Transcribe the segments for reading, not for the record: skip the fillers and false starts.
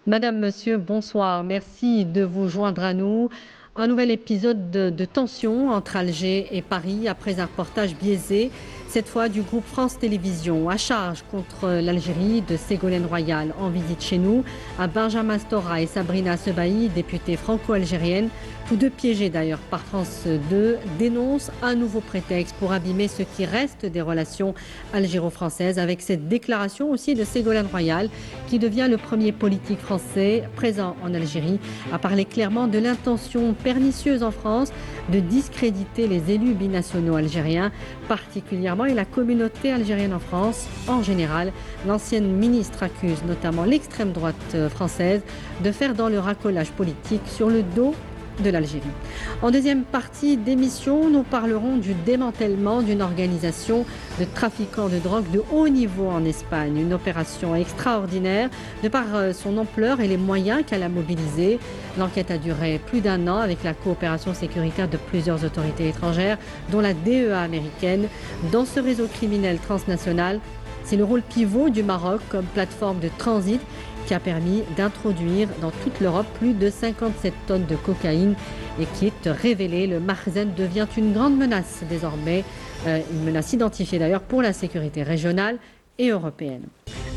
Madame, Monsieur, bonsoir. Merci de vous joindre à nous. Un nouvel épisode de tension entre Alger et Paris après un reportage biaisé, cette fois du groupe France Télévisions, à charge contre l'Algérie de Ségolène Royal en visite chez nous, à Benjamin Stora et Sabrina Sebaï, députée franco-algérienne, tous deux piégés d'ailleurs par France 2, dénoncent un nouveau prétexte pour abîmer ce qui reste des relations algéro-françaises avec cette déclaration aussi de Ségolène Royal qui devient le premier politique français présent en Algérie à parler clairement de l'intention pernicieuse en France de discréditer les élus binationaux algériens particulièrement et la communauté algérienne en France en général. L'ancienne ministre accuse notamment l'extrême droite française de faire dans le racolage politique sur le dos de l'Algérie. En deuxième partie d'émission, nous parlerons du démantèlement d'une organisation de trafiquants de drogue de haut niveau en Espagne. Une opération extraordinaire de par son ampleur et les moyens qu'elle a mobilisés. L'enquête a duré plus d'un an avec la coopération sécuritaire de plusieurs autorités étrangères, dont la DEA américaine. Dans ce réseau criminel transnational, c'est le rôle pivot du Maroc comme plateforme de transit qui a permis d'introduire dans toute l'Europe plus de 57 tonnes de cocaïne et qui est révélé. Le Makhzen devient une grande menace désormais, une menace identifiée d'ailleurs pour la sécurité régionale et européenne.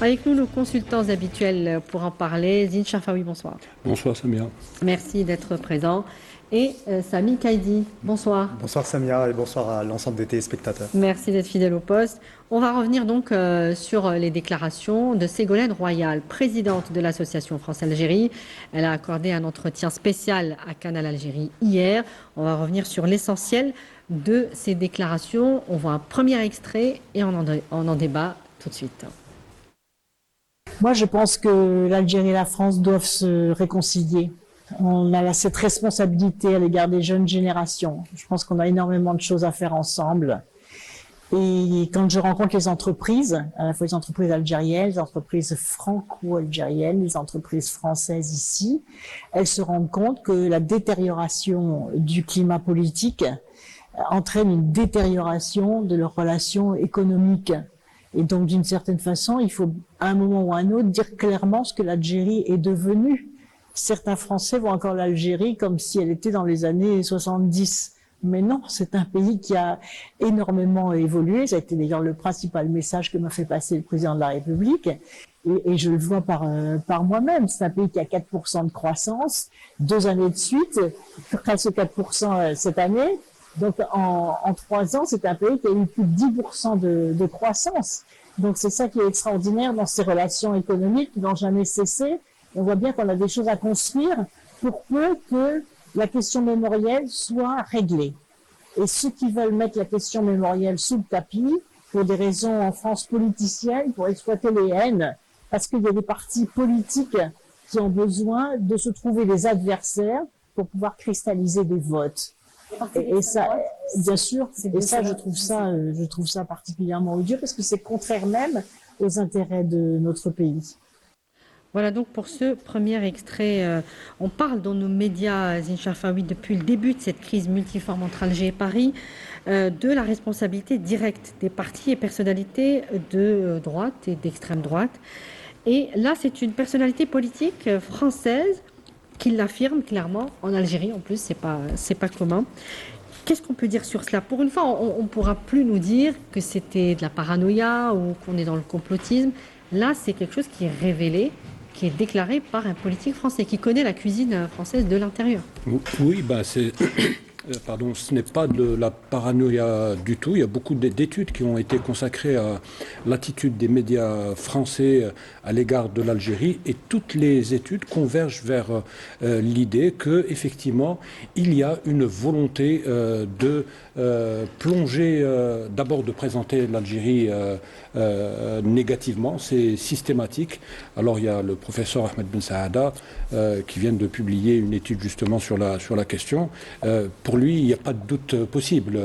Avec nous, nos consultants habituels pour en parler. Zine Chafaoui, bonsoir. Bonsoir Samia. Merci d'être présent. Et Sami Kaidi, bonsoir. Bonsoir Samia et bonsoir à l'ensemble des téléspectateurs. Merci d'être fidèle au poste. On va revenir donc sur les déclarations de Ségolène Royal, présidente de l'association France-Algérie. Elle a accordé un entretien spécial à Canal Algérie hier. On va revenir sur l'essentiel de ces déclarations. On voit un premier extrait et on en débat tout de suite. Moi, je pense que l'Algérie et la France doivent se réconcilier. On a cette responsabilité à l'égard des jeunes générations. Je pense qu'on a énormément de choses à faire ensemble. Et quand je rencontre les entreprises, à la fois les entreprises algériennes, les entreprises franco-algériennes, les entreprises françaises ici, elles se rendent compte que la détérioration du climat politique entraîne une détérioration de leurs relations économiques. Et donc, d'une certaine façon, il faut, à un moment ou à un autre, dire clairement ce que l'Algérie est devenue. Certains Français voient encore l'Algérie comme si elle était dans les années 70. Mais non, c'est un pays qui a énormément évolué. Ça a été d'ailleurs le principal message que m'a fait passer le président de la République. Et je le vois par moi-même. C'est un pays qui a 4% de croissance, 2 années de suite, presque 4% cette année. Donc en 3 ans, c'est un pays qui a eu plus de 10% de croissance. Donc c'est ça qui est extraordinaire dans ces relations économiques qui n'ont jamais cessé. On voit bien qu'on a des choses à construire pour peu que la question mémorielle soit réglée. Et ceux qui veulent mettre la question mémorielle sous le tapis, pour des raisons en France politiciennes, pour exploiter les haines, parce qu'il y a des partis politiques qui ont besoin de se trouver des adversaires pour pouvoir cristalliser des votes. Et ça, bien sûr, et ça, je trouve ça particulièrement odieux parce que c'est contraire même aux intérêts de notre pays. Voilà donc pour ce premier extrait. On parle dans nos médias, Zine Chafaoui, depuis le début de cette crise multiforme entre Alger et Paris, de la responsabilité directe des partis et personnalités de droite et d'extrême droite. Et là, c'est une personnalité politique française qui l'affirme clairement en Algérie. En plus, c'est pas commun. Qu'est-ce qu'on peut dire sur cela? Pour une fois, on ne pourra plus nous dire que c'était de la paranoïa ou qu'on est dans le complotisme. Là, c'est quelque chose qui est révélé, qui est déclaré par un politique français qui connaît la cuisine française de l'intérieur. Oui, ce n'est pas de la paranoïa du tout. Il y a beaucoup d'études qui ont été consacrées à l'attitude des médias français à l'égard de l'Algérie et toutes les études convergent vers l'idée que effectivement il y a une volonté de plonger, d'abord de présenter l'Algérie négativement, c'est systématique. Alors il y a le professeur Ahmed Ben Saada qui vient de publier une étude justement sur la question. Pour lui, il n'y a pas de doute possible.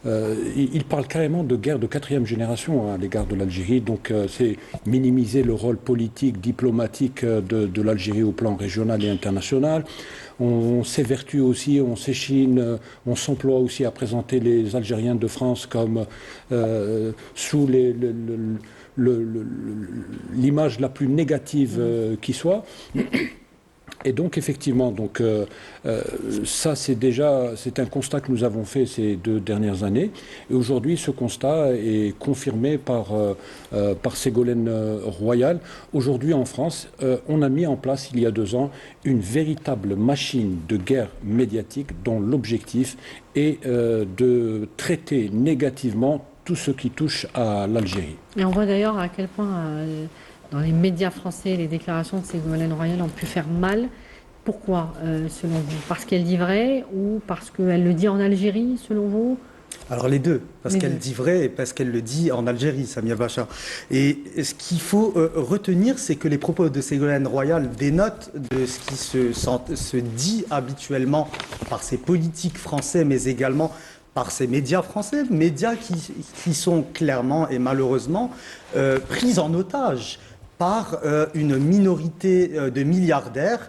Il parle carrément de guerre de 4e génération à l'égard de l'Algérie. Donc c'est minimiser le rôle politique, diplomatique de l'Algérie au plan régional et international. On s'évertue aussi, on s'échine, on s'emploie aussi à présenter les Algériens de France comme sous l'image la plus négative qui soit. Et donc effectivement, ça c'est un constat que nous avons fait ces 2 dernières années. Et aujourd'hui, ce constat est confirmé par Ségolène Royal. Aujourd'hui, en France, on a mis en place il y a 2 ans une véritable machine de guerre médiatique dont l'objectif est de traiter négativement tout ce qui touche à l'Algérie. Et on voit d'ailleurs à quel point dans les médias français, les déclarations de Ségolène Royal ont pu faire mal. Pourquoi, selon vous? Parce qu'elle dit vrai ou parce qu'elle le dit en Algérie, selon vous? Alors les deux, parce Les qu'elle deux. dit vrai et parce qu'elle le dit en Algérie, Samia Bachar. Et ce qu'il faut retenir, c'est que les propos de Ségolène Royal dénotent de ce qui se dit habituellement par ces politiques français, mais également par ces médias français, médias qui sont clairement et malheureusement pris en otage par une minorité de milliardaires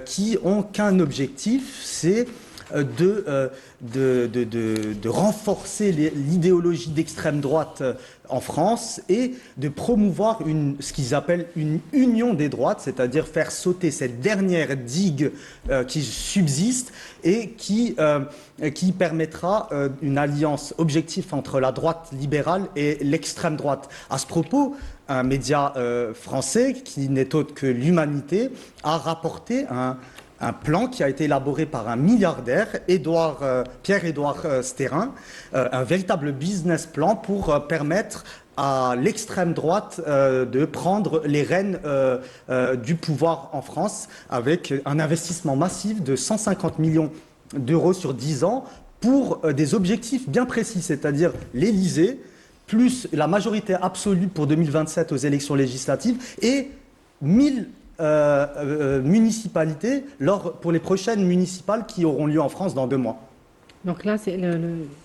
qui ont qu'un objectif, c'est de renforcer l'idéologie d'extrême droite en France et de promouvoir ce qu'ils appellent une union des droites, c'est-à-dire faire sauter cette dernière digue qui subsiste et qui permettra une alliance objective entre la droite libérale et l'extrême droite. À ce propos, un média français qui n'est autre que l'Humanité a rapporté un plan qui a été élaboré par un milliardaire, Pierre-Édouard Stérin, un véritable business plan pour permettre à l'extrême droite de prendre les rênes du pouvoir en France avec un investissement massif de 150 millions d'euros sur 10 ans pour des objectifs bien précis, c'est-à-dire l'Élysée, plus la majorité absolue pour 2027 aux élections législatives et 1000 municipalités pour les prochaines municipales qui auront lieu en France dans 2 mois. Donc là, c'est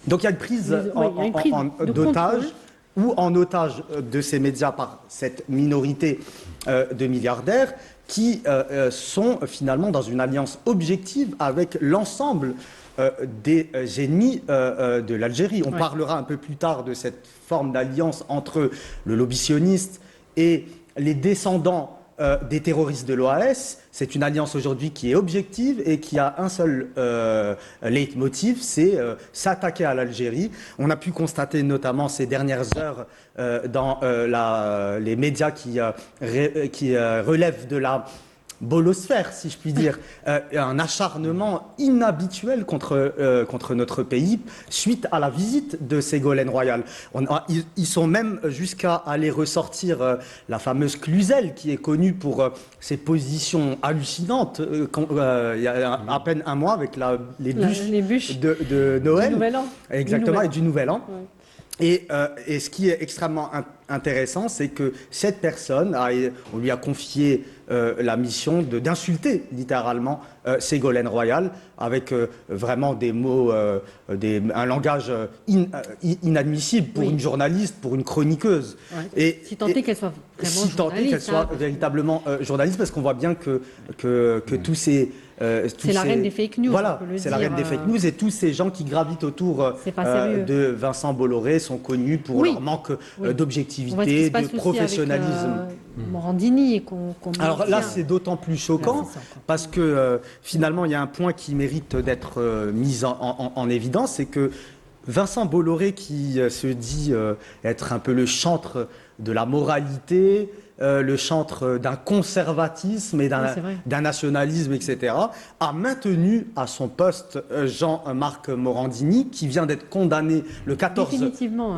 Donc il y a une prise d'otage ou en otage de ces médias par cette minorité de milliardaires qui sont finalement dans une alliance objective avec l'ensemble des ennemis de l'Algérie. On parlera un peu plus tard de cette forme d'alliance entre le lobby sioniste et les descendants des terroristes de l'OAS. C'est une alliance aujourd'hui qui est objective et qui a un seul leitmotiv, c'est s'attaquer à l'Algérie. On a pu constater notamment ces dernières heures dans les médias qui relèvent de la bolosphère, si je puis dire, un acharnement inhabituel contre notre pays suite à la visite de Ségolène Royal. Ils sont même jusqu'à aller ressortir la fameuse Cluzel, qui est connue pour ses positions hallucinantes, il y a à peine un mois avec les bûches de Noël. Du Nouvel An. Exactement, et du Nouvel An. Ouais. Et ce qui est extrêmement intéressant, c'est que cette personne, on lui a confié la mission d'insulter littéralement Ségolène Royal avec vraiment des mots, un langage inadmissible pour une journaliste, pour une chroniqueuse. Ouais. Et si tant est qu'elle soit vraiment si tant est qu'elle soit véritablement journaliste, parce qu'on voit bien que tous ces... c'est la reine des fake news. Voilà, c'est la reine des fake news et tous ces gens qui gravitent autour de Vincent Bolloré sont connus pour leur manque d'objectivité, de professionnalisme. Morandini et qu'on Alors là, c'est d'autant plus choquant parce que finalement, il y a un point qui mérite d'être mis en évidence, c'est que Vincent Bolloré, qui se dit être un peu le chantre de la moralité, le chantre d'un conservatisme et d'un nationalisme, etc., a maintenu à son poste Jean-Marc Morandini, qui vient d'être condamné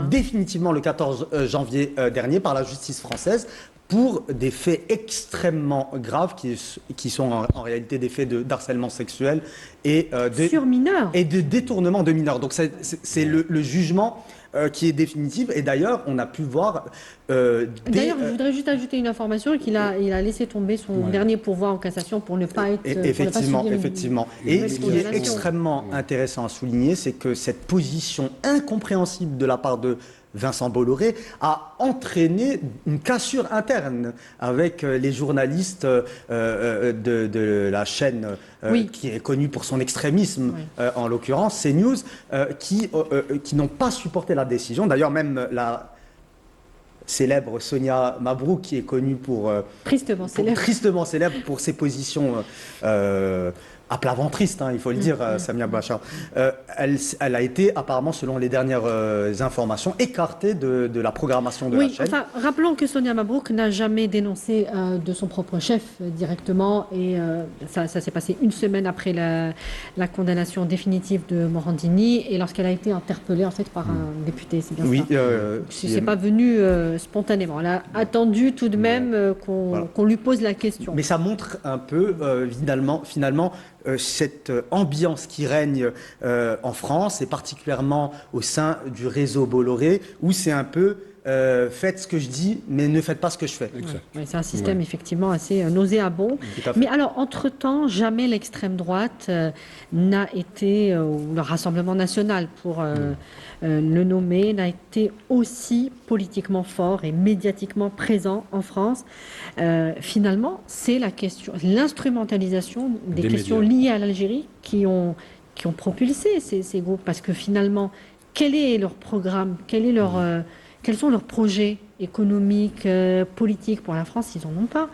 définitivement le 14 janvier dernier par la justice française pour des faits extrêmement graves qui sont en réalité des faits d'harcèlement sexuel et sur mineurs et de détournement de mineurs. Donc c'est le jugement qui est définitif. Et d'ailleurs, on a pu voir... D'ailleurs, je voudrais juste ajouter une information, qu'il a laissé tomber son dernier pourvoi en cassation pour ne pas être... Effectivement. Et ce qui est extrêmement intéressant à souligner, c'est que cette position incompréhensible de la part de Vincent Bolloré a entraîné une cassure interne avec les journalistes de la chaîne qui est connue pour son extrémisme, en l'occurrence CNews, qui n'ont pas supporté la décision. D'ailleurs, même célèbre Sonia Mabrouk, qui est connue tristement célèbre pour ses positions à plat ventriste, il faut le dire, Samia Bachar. Elle a été apparemment, selon les dernières informations, écartée de la programmation de la chaîne. Enfin, rappelons que Sonia Mabrouk n'a jamais dénoncé de son propre chef directement, et ça s'est passé une semaine après la condamnation définitive de Morandini, et lorsqu'elle a été interpellée en fait par un député, c'est bien ça. C'est pas venu spontanément. Elle a attendu tout de même qu'on lui pose la question. Mais ça montre un peu finalement cette ambiance qui règne en France, et particulièrement au sein du réseau Bolloré, où c'est un peu faites ce que je dis, mais ne faites pas ce que je fais. Ouais, c'est un système effectivement assez nauséabond. Mais alors, entre-temps, jamais l'extrême droite n'a été, ou le Rassemblement national pour le nommer, n'a été aussi politiquement fort et médiatiquement présent en France. Finalement, c'est l'instrumentalisation des questions liées à l'Algérie qui ont propulsé ces groupes. Parce que finalement, quel est leur programme? Quels sont leurs projets économiques, politiques pour la France? Ils n'en ont pas.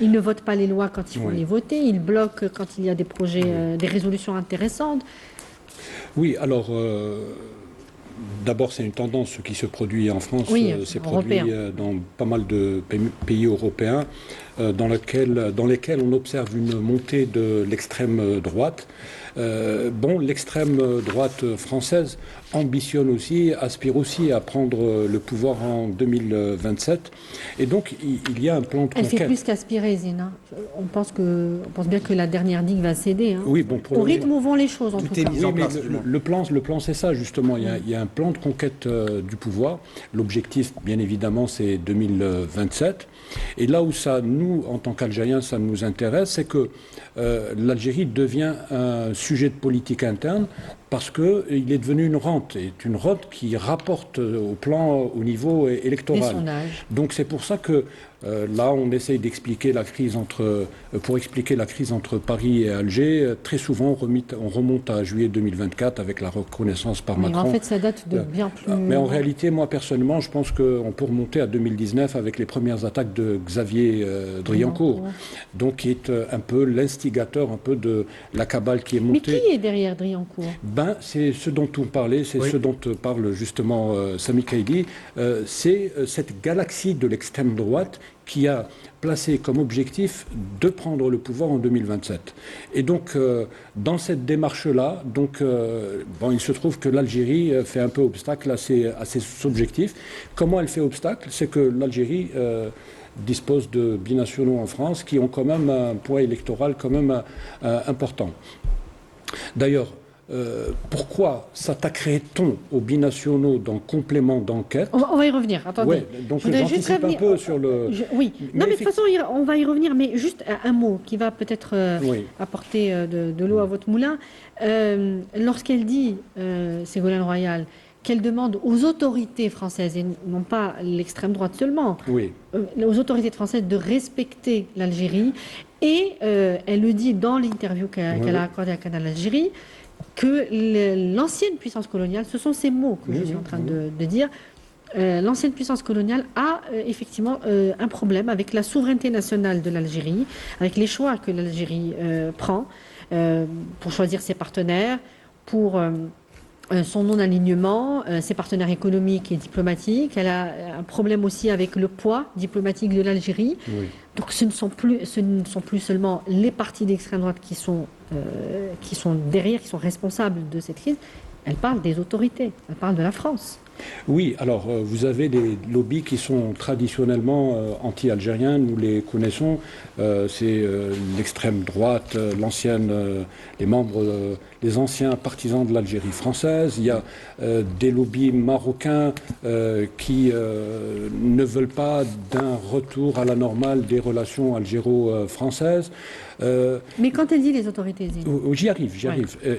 Ils ne votent pas les lois quand il faut les voter. Ils bloquent quand il y a des projets, des résolutions intéressantes. Oui, alors, d'abord, c'est une tendance qui se produit en France. C'est produit dans pas mal de pays européens dans lesquels on observe une montée de l'extrême droite. L'extrême droite française ambitionne aussi, aspire aussi à prendre le pouvoir en 2027. Et donc, il y a un plan de conquête. Elle fait plus qu'aspirer, Zina. On pense bien que la dernière digue va céder. Oui, au rythme où vont les choses, en tout cas. Oui, mais le plan, c'est ça, justement. Il y a un plan de conquête du pouvoir. L'objectif, bien évidemment, c'est 2027. Et là où ça, nous, en tant qu'Algériens, ça nous intéresse, c'est que l'Algérie devient un sujet de politique interne parce qu'il est devenu une rente qui rapporte au niveau électoral. Des sondages. Donc c'est pour ça que là, on essaye d'expliquer pour expliquer la crise entre Paris et Alger. Très souvent, on remonte à juillet 2024 avec la reconnaissance par Macron. Mais en fait, ça date de bien plus... Mais en réalité, moi, personnellement, je pense qu'on peut remonter à 2019 avec les premières attaques de Xavier Driancourt. Donc, qui est un peu l'instigateur un peu de la cabale qui est montée. Mais qui est derrière Driancourt? C'est ce dont on parlait, c'est ce dont parle justement Sami Kaidi. C'est cette galaxie de l'extrême droite qui a placé comme objectif de prendre le pouvoir en 2027. Et donc, dans cette démarche-là, il se trouve que l'Algérie fait un peu obstacle à ses objectifs. Comment elle fait obstacle? C'est que l'Algérie dispose de binationaux en France qui ont quand même un poids électoral quand même important. D'ailleurs, pourquoi s'attaquerait-on aux binationaux dans complément d'enquête? On va y revenir, attendez. Ouais, donc j'anticipe un peu sur le... Oui, mais de toute façon, on va y revenir, mais juste un mot qui va peut-être apporter de l'eau à votre moulin. Lorsqu'elle dit, Ségolène Royal, qu'elle demande aux autorités françaises, et non pas l'extrême droite seulement, aux autorités françaises de respecter l'Algérie, et elle le dit dans l'interview qu'elle a accordée à Canal Algérie, que l'ancienne puissance coloniale, ce sont ces mots que je suis en train de dire, l'ancienne puissance coloniale a effectivement un problème avec la souveraineté nationale de l'Algérie, avec les choix que l'Algérie prend pour choisir ses partenaires, pour son non-alignement, ses partenaires économiques et diplomatiques. Elle a un problème aussi avec le poids diplomatique de l'Algérie. Donc ce ne sont plus seulement les partis d'extrême droite qui sont derrière, qui sont responsables de cette crise. Elle parle des autorités, elle parle de la France. Oui, alors vous avez des lobbies qui sont traditionnellement anti-algériens, nous les connaissons, c'est l'extrême droite, les anciens partisans de l'Algérie française, il y a des lobbies marocains qui ne veulent pas d'un retour à la normale des relations algéro-françaises. Mais quand elle dit les autorités, j'y arrive.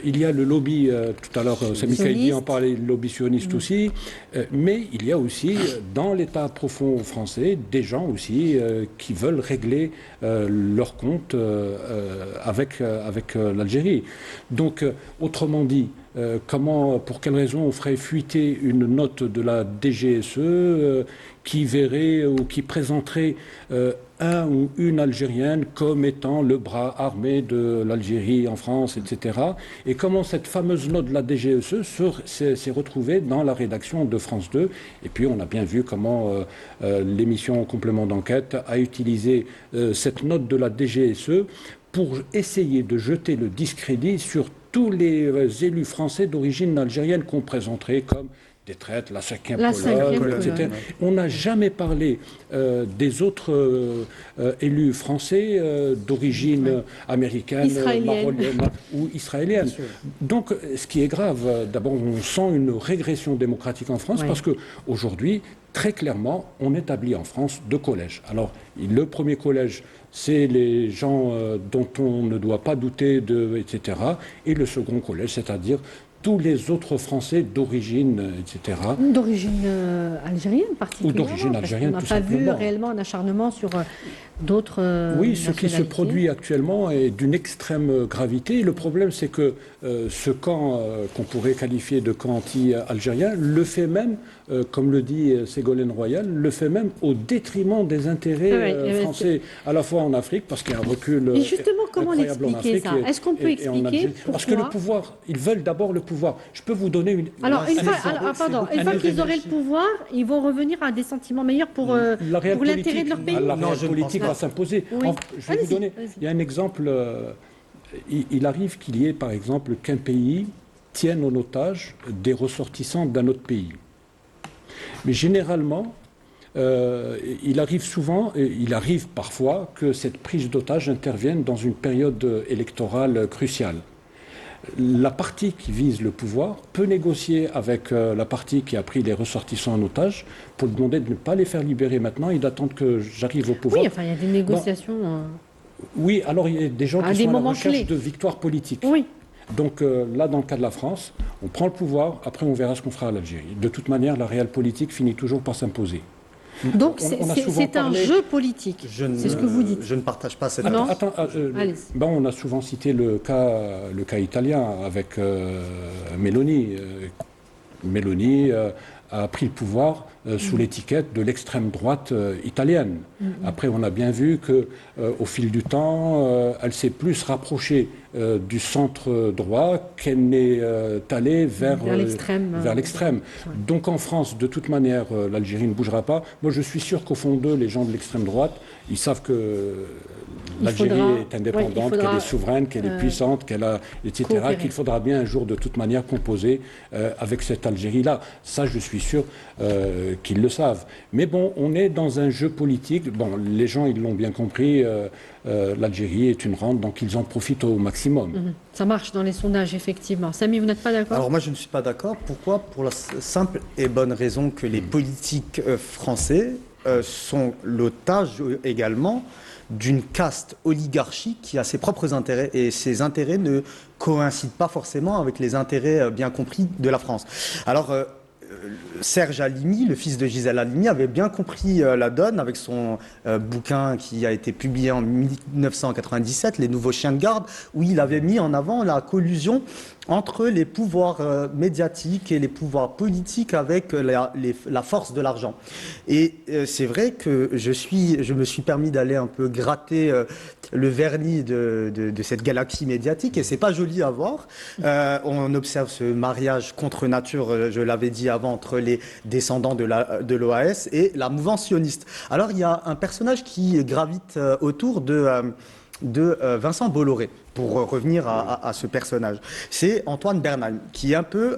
Il y a le lobby, tout à l'heure, Sami Kaidi en parlait, le lobby sioniste aussi, mais il y a aussi, dans l'État profond français, des gens aussi qui veulent régler leurs comptes avec l'Algérie. Donc, autrement dit, pour quelles raisons on ferait fuiter une note de la DGSE qui verrait ou qui présenterait un ou une Algérienne comme étant le bras armé de l'Algérie en France, etc. Et comment cette fameuse note de la DGSE s'est retrouvée dans la rédaction de France 2. Et puis on a bien vu comment l'émission Complément d'enquête a utilisé cette note de la DGSE pour essayer de jeter le discrédit sur tous les élus français d'origine algérienne qu'on présenterait comme des traîtres, la 5e colonne, etc. On n'a jamais parlé des autres élus français d'origine américaine, maronienne ou israélienne. Donc, ce qui est grave, d'abord, on sent une régression démocratique en France parce qu'aujourd'hui, très clairement, on établit en France 2 collèges. Alors, le premier collège, c'est les gens dont on ne doit pas douter, etc. Et le second collège, c'est-à-dire tous les autres Français d'origine, etc. D'origine algérienne particulièrement. Ou d'origine algérienne, tout simplement. On n'a pas vu réellement un acharnement sur d'autres Oui, ce qui se produit actuellement est d'une extrême gravité. Le problème, c'est que ce camp qu'on pourrait qualifier de camp anti-algérien le fait même, comme le dit Ségolène Royal, le fait même au détriment des intérêts français, à la fois en Afrique, parce qu'il y a un recul et justement, comment l'expliquer ça? Est-ce qu'on peut expliquer pourquoi? Parce que le pouvoir, ils veulent d'abord le pouvoir. Je peux vous donner une... Alors, une fois qu'ils auraient le pouvoir, ils vont revenir à des sentiments meilleurs pour l'intérêt de leur pays. La réelle politique va s'imposer. Oui. Je vais vous donner... Il y a un exemple... il arrive qu'il y ait, par exemple, qu'un pays tienne en otage des ressortissants d'un autre pays. Mais généralement, il arrive parfois que cette prise d'otage intervienne dans une période électorale cruciale. La partie qui vise le pouvoir peut négocier avec la partie qui a pris les ressortissants en otage pour demander de ne pas les faire libérer maintenant et d'attendre que j'arrive au pouvoir. Oui, enfin, il y a des négociations... Oui, alors il y a des gens qui sont à la recherche de victoires politiques. Oui. Donc là, dans le cas de la France, on prend le pouvoir, après on verra ce qu'on fera à l'Algérie. De toute manière, la réelle politique finit toujours par s'imposer. Donc c'est un jeu politique, c'est ce que vous dites. Je ne partage pas cette... On a souvent cité le cas italien avec Meloni. Meloni a pris le pouvoir sous l'étiquette de l'extrême droite italienne. Après, on a bien vu qu'au fil du temps, elle s'est plus rapprochée du centre droit qu'elle n'est allée vers l'extrême. Donc en France, de toute manière, l'Algérie ne bougera pas. Moi, je suis sûr qu'au fond d'eux, les gens de l'extrême droite, ils savent que l'Algérie est indépendante, qu'elle est souveraine, qu'elle est puissante, etc., qu'il faudra bien un jour de toute manière composer avec cette Algérie-là. Ça, je suis sûr qu'ils le savent. Mais bon, on est dans un jeu politique. Bon, les gens, ils l'ont bien compris. L'Algérie est une rente, donc ils en profitent au maximum. Ça marche dans les sondages, effectivement. Samy, vous n'êtes pas d'accord? Alors moi, je ne suis pas d'accord. Pourquoi? Pour la simple et bonne raison que les politiques français sont l'otage également d'une caste oligarchique qui a ses propres intérêts, et ces intérêts ne coïncident pas forcément avec les intérêts bien compris de la France. Alors, Serge Halimi, le fils de Gisèle Halimi, avait bien compris la donne avec son bouquin qui a été publié en 1997, Les Nouveaux Chiens de Garde, où il avait mis en avant la collusion entre les pouvoirs médiatiques et les pouvoirs politiques avec la force de l'argent. Et c'est vrai que je me suis permis d'aller un peu gratter le vernis de cette galaxie médiatique, et c'est pas joli à voir. On observe ce mariage contre nature, je l'avais dit avant, entre les descendants de l'OAS et la mouvance sioniste. Alors il y a un personnage qui gravite autour de Vincent Bolloré, pour revenir à ce personnage. C'est Antoine Bernheim, qui est un peu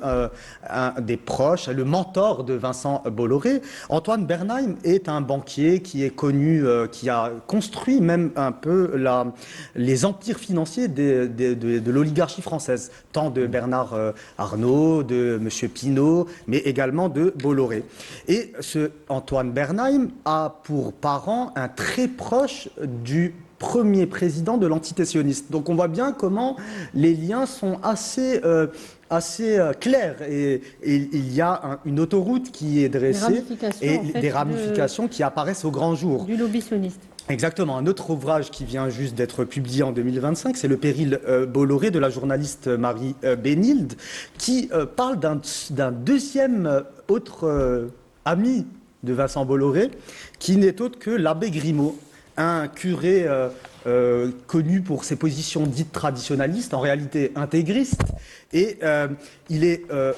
un des proches, le mentor de Vincent Bolloré. Antoine Bernheim est un banquier qui est connu, qui a construit même un peu les empires financiers de l'oligarchie française, tant de Bernard Arnault, de M. Pinault, mais également de Bolloré. Et ce Antoine Bernheim a pour parent un très proche du premier président de l'entité sioniste. Donc on voit bien comment les liens sont assez clairs, et il y a une autoroute qui est dressée et des ramifications qui apparaissent au grand jour. Du lobby sioniste. Exactement. Un autre ouvrage qui vient juste d'être publié en 2025, c'est Le Péril Bolloré de la journaliste Marie Bénilde, qui parle d'un deuxième autre ami de Vincent Bolloré, qui n'est autre que l'abbé Grimaud, un curé connu pour ses positions dites traditionnalistes, en réalité intégristes. Et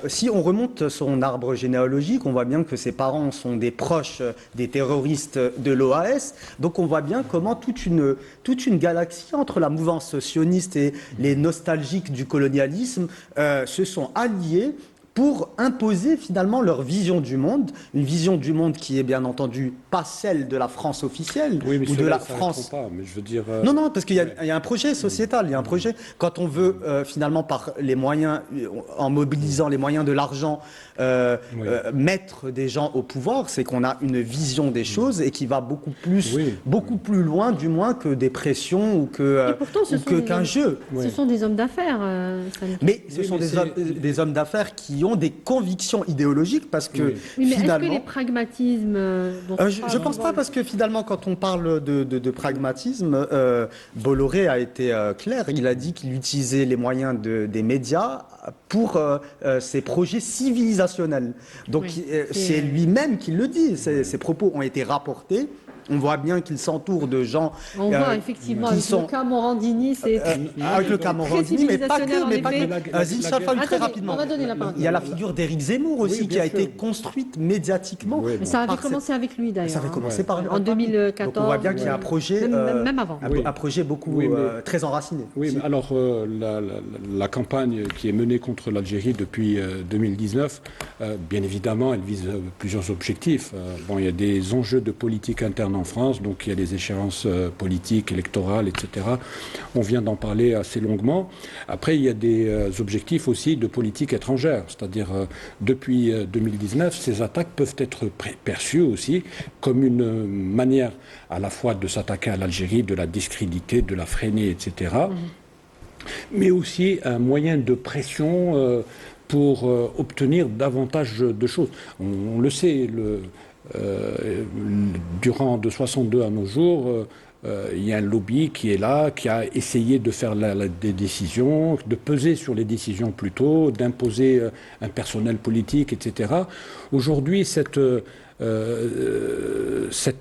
si on remonte son arbre généalogique, on voit bien que ses parents sont des proches des terroristes de l'OAS. Donc on voit bien comment toute une galaxie entre la mouvance sioniste et les nostalgiques du colonialisme se sont alliés pour imposer finalement leur vision du monde, une vision du monde qui est bien entendu pas celle de la France officielle Oui, mais ou de la France. pas, mais je veux dire. Non, parce qu'il y a un projet sociétal, il y a un projet. Quand on veut finalement par les moyens, en mobilisant les moyens de l'argent, mettre des gens au pouvoir, c'est qu'on a une vision des choses et qui va beaucoup plus loin, du moins que des pressions ou qu'un jeu. Ce sont des hommes d'affaires. Mais ce sont des hommes d'affaires qui ont des convictions idéologiques parce que mais finalement... est-ce que les pragmatismes... je ne pense pas parce que finalement quand on parle de pragmatisme, Bolloré a été clair, il a dit qu'il utilisait les moyens des médias pour ses projets civilisationnels. Donc c'est lui-même qui le dit, ses propos ont été rapportés. On voit bien qu'il s'entoure de gens. On voit effectivement avec le cas Morandini, c'est avec le cas Morandini, mais pas que. Zincha Fall, très rapidement. On va donner la parole. Il y a la figure d'Éric Zemmour aussi qui a été construite médiatiquement. Mais ça avait commencé avec lui d'ailleurs. Ça avait commencé par lui. En 2014. Donc on voit bien qu'il y a un projet, même avant. Un projet beaucoup très enraciné. Oui, mais alors la campagne qui est menée contre l'Algérie depuis 2019, bien évidemment, elle vise plusieurs objectifs. Il y a des enjeux de politique interne en France, donc il y a des échéances politiques, électorales, etc. On vient d'en parler assez longuement. Après, il y a des objectifs aussi de politique étrangère, c'est-à-dire depuis 2019, ces attaques peuvent être perçues aussi comme une manière à la fois de s'attaquer à l'Algérie, de la discréditer, de la freiner, etc. Mais aussi un moyen de pression pour obtenir davantage de choses. On le sait, durant de 62 à nos jours, il y a un lobby qui est là, qui a essayé de faire des décisions, de peser sur les décisions plutôt, d'imposer un personnel politique, etc. Aujourd'hui, cette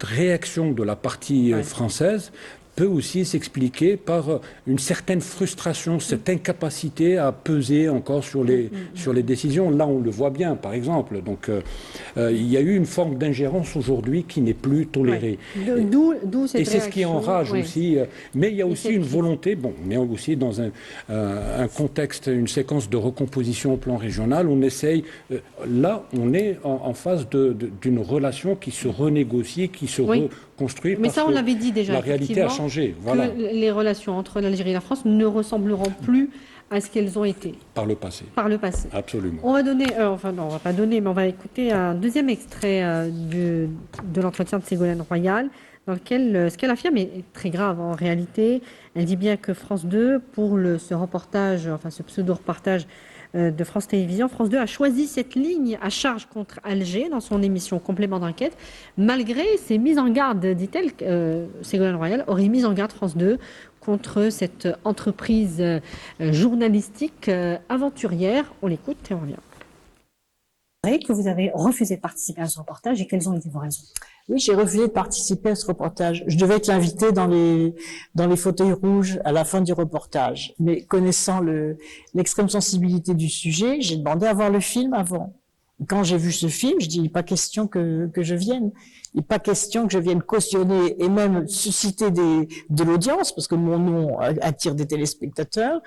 réaction de la partie française peut aussi s'expliquer par une certaine frustration, cette incapacité à peser encore sur les décisions. Là, on le voit bien, par exemple. Donc, il y a eu une forme d'ingérence aujourd'hui qui n'est plus tolérée. D'où cette Et c'est ce qui enrage aussi. Mais il y a aussi une volonté, on est aussi dans un contexte, une séquence de recomposition au plan régional. On essaye, là, on est en phase d'une relation qui se renégocie, qui se reconstruit. Mais ça, on l'avait dit déjà. La réalité a changé. Voilà. Que les relations entre l'Algérie et la France ne ressembleront plus à ce qu'elles ont été. Par le passé. Par le passé. Absolument. On va donner, enfin non, on va pas donner, mais on va écouter un deuxième extrait de l'entretien de Ségolène Royal, dans lequel ce qu'elle affirme est très grave en réalité. Elle dit bien que France 2, pour ce reportage, enfin ce pseudo-reportage de France Télévisions, France 2 a choisi cette ligne à charge contre Alger dans son émission Complément d'enquête, malgré ses mises en garde, dit-elle, Ségolène Royal aurait mis en garde France 2 contre cette entreprise journalistique aventurière. On l'écoute et on revient. Que vous avez refusé de participer à ce reportage et quelles ont été vos raisons? Oui, j'ai refusé de participer à ce reportage. Je devais être invitée dans les fauteuils rouges à la fin du reportage. Mais connaissant l'extrême sensibilité du sujet, j'ai demandé à voir le film avant. Quand j'ai vu ce film, je dis, il n'est pas question que je vienne. Il n'est pas question que je vienne cautionner et même susciter de l'audience, parce que mon nom attire des téléspectateurs,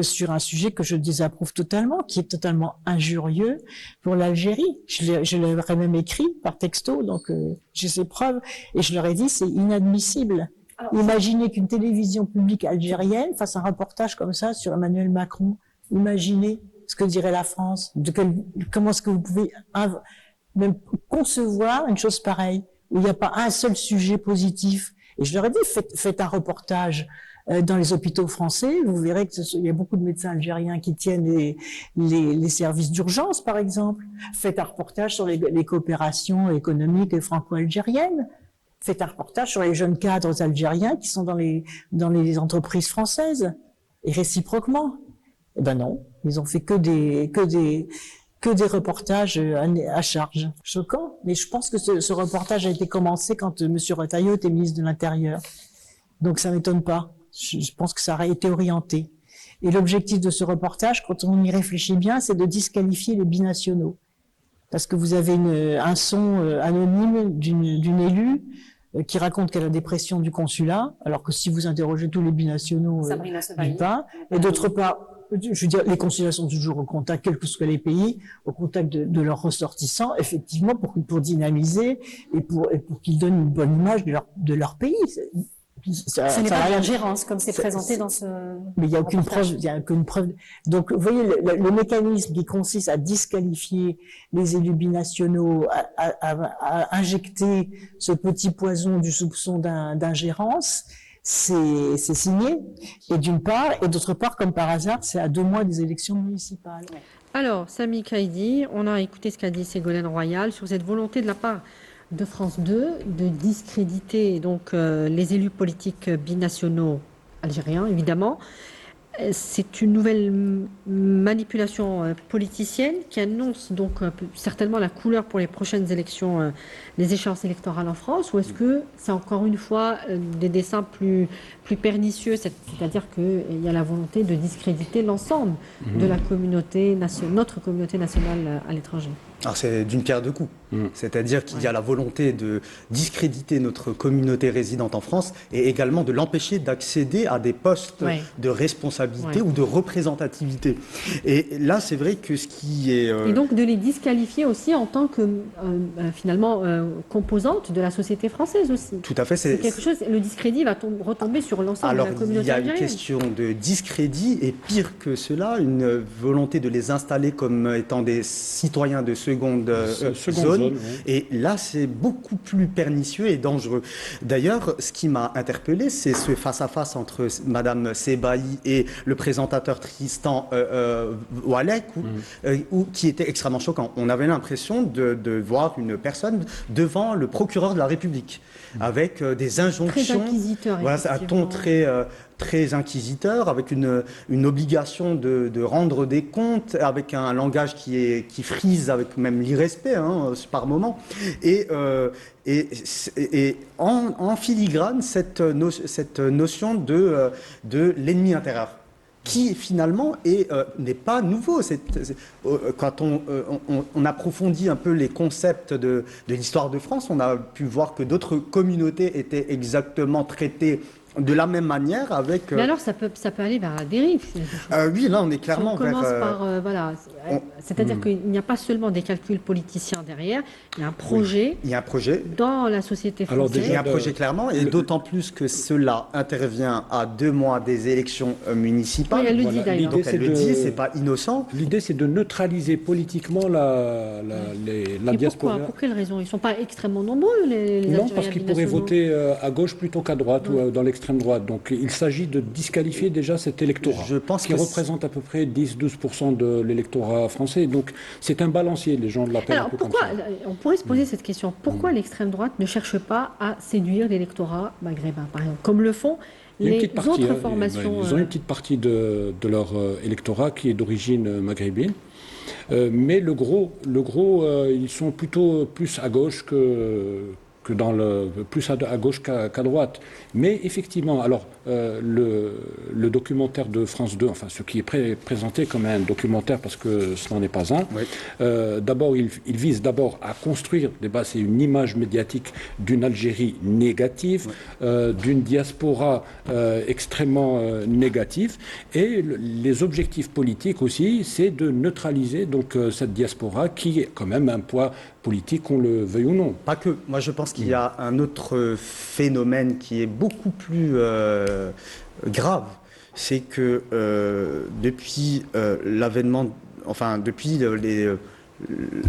sur un sujet que je désapprouve totalement, qui est totalement injurieux pour l'Algérie. Je leur ai même écrit par texto, donc j'ai ces preuves, et je leur ai dit, c'est inadmissible. Imaginez qu'une télévision publique algérienne fasse un reportage comme ça sur Emmanuel Macron. Imaginez ce que dirait la France. Comment est-ce que vous pouvez même concevoir une chose pareille, où il n'y a pas un seul sujet positif? Et je leur ai dit, faites un reportage dans les hôpitaux français, vous verrez qu'il y a beaucoup de médecins algériens qui tiennent les services d'urgence, par exemple. Faites un reportage sur les coopérations économiques franco-algériennes. Faites un reportage sur les jeunes cadres algériens qui sont dans les entreprises françaises, et réciproquement. Eh ben non, ils ont fait que des reportages à charge. Choquant, mais je pense que ce reportage a été commencé quand M. Retailleau était ministre de l'Intérieur. Donc ça m'étonne pas. Je pense que ça a été orienté. Et l'objectif de ce reportage, quand on y réfléchit bien, c'est de disqualifier les binationaux. Parce que vous avez un son anonyme d'une élue qui raconte qu'elle a des pressions du consulat, alors que si vous interrogez tous les binationaux, d'une part, et d'autre part, je veux dire, les consulats sont toujours au contact, quels que soient les pays, au contact de leurs ressortissants, effectivement, pour dynamiser et pour qu'ils donnent une bonne image de leur pays. Ce n'est pas de l'ingérence comme c'est présenté dans ce. Mais il n'y a aucune preuve, il y a aucune preuve. Donc, vous voyez, le mécanisme qui consiste à disqualifier les élus binationaux, à injecter ce petit poison du soupçon d'ingérence, c'est signé. Et d'une part, et d'autre part, comme par hasard, c'est à 2 mois des élections municipales. Alors, Sami Kaidi, on a écouté ce qu'a dit Ségolène Royal sur cette volonté de la part de France 2 de discréditer donc les élus politiques binationaux algériens, évidemment. C'est une nouvelle manipulation politicienne qui annonce donc certainement la couleur pour les prochaines élections, les échéances électorales en France, ou est-ce que c'est encore une fois des dessins plus pernicieux, c'est-à-dire qu'il y a la volonté de discréditer l'ensemble de la communauté notre communauté nationale à l'étranger? Alors c'est d'une pierre deux coups, c'est-à-dire qu'il y a la volonté de discréditer notre communauté résidente en France et également de l'empêcher d'accéder à des postes de responsabilité ou de représentativité. Et là, c'est vrai que ce qui est... Et donc de les disqualifier aussi en tant que, finalement, composante de la société française aussi. Tout à fait. C'est quelque chose, le discrédit va retomber sur l'ensemble de la communauté algérienne. Alors, il y a une question de discrédit et pire que cela, une volonté de les installer comme étant des citoyens de seconde zone. Et là, c'est beaucoup plus pernicieux et dangereux. D'ailleurs, ce qui m'a interpellé, c'est ce face-à-face entre Madame Sebaï et le présentateur Tristan Oualek, qui était extrêmement choquant. On avait l'impression de voir une personne devant le procureur de la République, avec des injonctions. Très inquisiteur, voilà, un ton très inquisiteur, avec une obligation de rendre des comptes, avec un langage qui frise, avec même l'irrespect par moment, et en filigrane cette notion de l'ennemi intérieur, qui finalement n'est pas nouveau. Quand on approfondit un peu les concepts de l'histoire de France, on a pu voir que d'autres communautés étaient exactement traitées de la même manière avec... Mais alors, ça peut aller vers la dérive. Oui, là, on est clairement vers... On commence par... voilà. C'est-à-dire qu'il n'y a pas seulement des calculs politiciens derrière, il y a un projet, il y a un projet dans la société française. Alors déjà, il y a un projet clairement, et d'autant plus que cela intervient à 2 mois des élections municipales. Oui, elle le dit d'ailleurs. Donc elle le dit, c'est pas innocent. L'idée, c'est de neutraliser politiquement la diaspora. Pour quelle raison? Ils ne sont pas extrêmement nombreux, les Algériens. Non, parce qu'ils pourraient voter à gauche plutôt qu'à droite ou dans l'extrême droite. Donc il s'agit de disqualifier déjà cet électorat qui représente à peu près 10-12% de l'électorat français. Donc c'est un balancier, les gens l'appellent un peu comme ça. On pourrait se poser cette question. Pourquoi l'extrême droite ne cherche pas à séduire l'électorat maghrébin, par exemple, comme le font les autres formations? Ils ont une petite partie de leur électorat qui est d'origine maghrébine. Mais le gros, ils sont plutôt plus à gauche plus à gauche qu'à droite. Mais effectivement, alors le documentaire de France 2, enfin ce qui est présenté comme un documentaire parce que ce n'en est pas un, d'abord il vise d'abord à construire, c'est une image médiatique d'une Algérie négative, d'une diaspora extrêmement négative, et les objectifs politiques aussi, c'est de neutraliser donc cette diaspora qui est quand même un poids politique, qu'on le veuille ou non. Pas que. Moi, je pense qu'il y a un autre phénomène qui est beaucoup plus grave. C'est que depuis l'avènement, depuis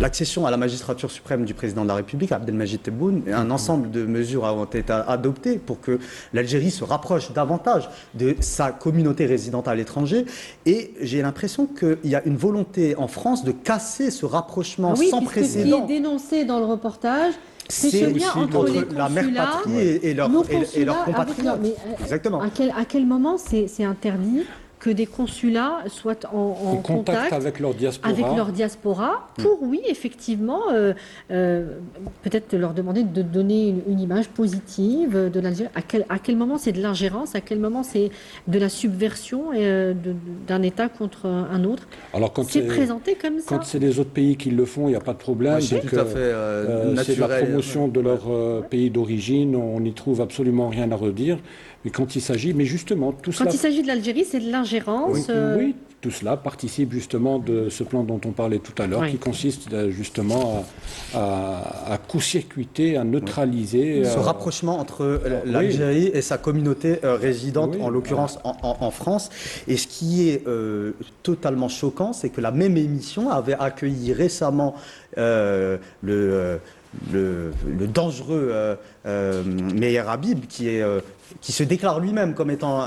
l'accession à la magistrature suprême du président de la République, Abdelmadjid Tebboune, un ensemble de mesures ont été adoptées pour que l'Algérie se rapproche davantage de sa communauté résidente à l'étranger. Et j'ai l'impression qu'il y a une volonté en France de casser ce rapprochement sans précédent. Ce qui est dénoncé dans le reportage, C'est ce lien entre les la mère consulats, patrie et leurs compatriotes. Exactement. À quel moment c'est interdit que des consulats soient en contact avec leur diaspora, pour, oui, effectivement, peut-être leur demander de donner une image positive de l'Algérie. À quel moment c'est de l'ingérence, à quel moment c'est de la subversion d'un État contre un autre. Alors, c'est présenté comme ça. Quand c'est les autres pays qui le font, il n'y a pas de problème. C'est tout à fait naturel. C'est la promotion de leur pays d'origine, on n'y trouve absolument rien à redire. Mais quand il s'agit, mais justement, tout cela... Quand il s'agit de l'Algérie, c'est de l'ingérence. Oui, tout cela participe justement de ce plan dont on parlait tout à l'heure, qui consiste justement à court-circuiter, à neutraliser... Ce rapprochement entre l'Algérie et sa communauté résidente, en l'occurrence en France. Et ce qui est totalement choquant, c'est que la même émission avait accueilli récemment le dangereux Meyer Habib, qui se déclare lui-même comme étant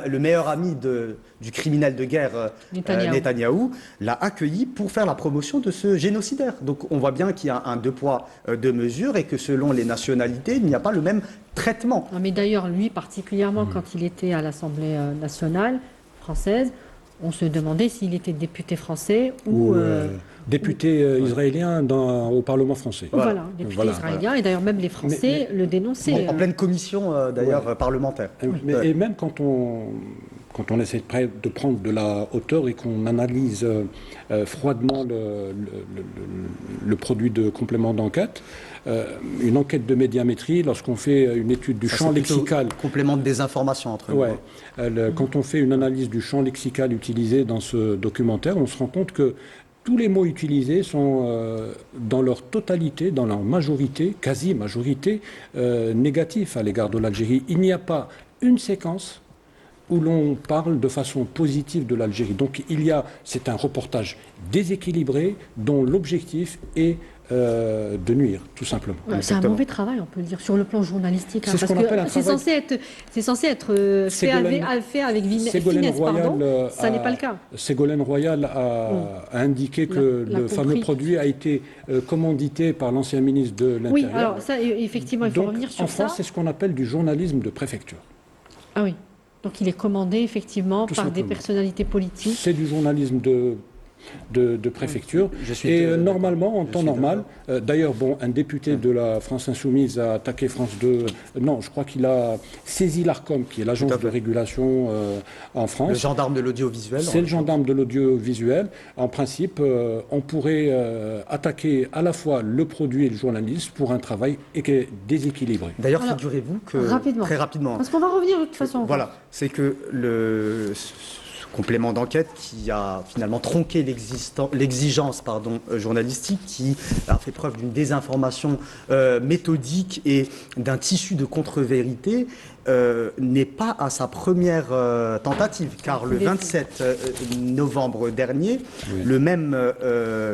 le meilleur ami du criminel de guerre Netanyahou, l'a accueilli pour faire la promotion de ce génocidaire. Donc on voit bien qu'il y a un deux poids, deux mesures et que selon les nationalités, il n'y a pas le même traitement. Mais d'ailleurs, lui particulièrement, quand il était à l'Assemblée nationale française, on se demandait s'il était député français ou député israélien au Parlement français. Voilà, député israélien, et d'ailleurs même les Français le dénonçaient. En pleine commission d'ailleurs parlementaire. Et même quand on essaie de prendre de la hauteur et qu'on analyse froidement le produit de complément d'enquête, une enquête de médiamétrie, lorsqu'on fait une étude du champ lexical... Complément de désinformation entre nous. Quand on fait une analyse du champ lexical utilisé dans ce documentaire, on se rend compte que tous les mots utilisés sont dans leur totalité, dans leur majorité, quasi-majorité, négatifs à l'égard de l'Algérie. Il n'y a pas une séquence où l'on parle de façon positive de l'Algérie. Donc c'est un reportage déséquilibré dont l'objectif est de nuire, tout simplement. C'est un mauvais travail, on peut le dire, sur le plan journalistique. C'est ce qu'on appelle un travail... C'est censé être fait avec finesse, pardon. Ça n'est pas le cas. Ségolène Royal a indiqué que le fameux produit a été commandité par l'ancien ministre de l'Intérieur. Oui, alors ça, effectivement, il faut revenir sur ça. En France, c'est ce qu'on appelle du journalisme de préfecture. Ah oui. Donc il est commandé effectivement par des personnalités politiques. C'est du journalisme de préfecture. Normalement, en temps normal, d'ailleurs, un député de la France Insoumise a attaqué France 2. Non, je crois qu'il a saisi l'ARCOM, qui est l'agence de régulation en France. Le gendarme de l'audiovisuel. C'est le gendarme de l'audiovisuel. En principe, on pourrait attaquer à la fois le produit et le journaliste pour un travail déséquilibré. D'ailleurs, figurez-vous que très rapidement. Parce qu'on va revenir de toute façon. Voilà, c'est que complément d'enquête qui a finalement tronqué l'exigence journalistique, qui a fait preuve d'une désinformation méthodique et d'un tissu de contre-vérité, n'est pas à sa première tentative, car le 27 novembre dernier, le même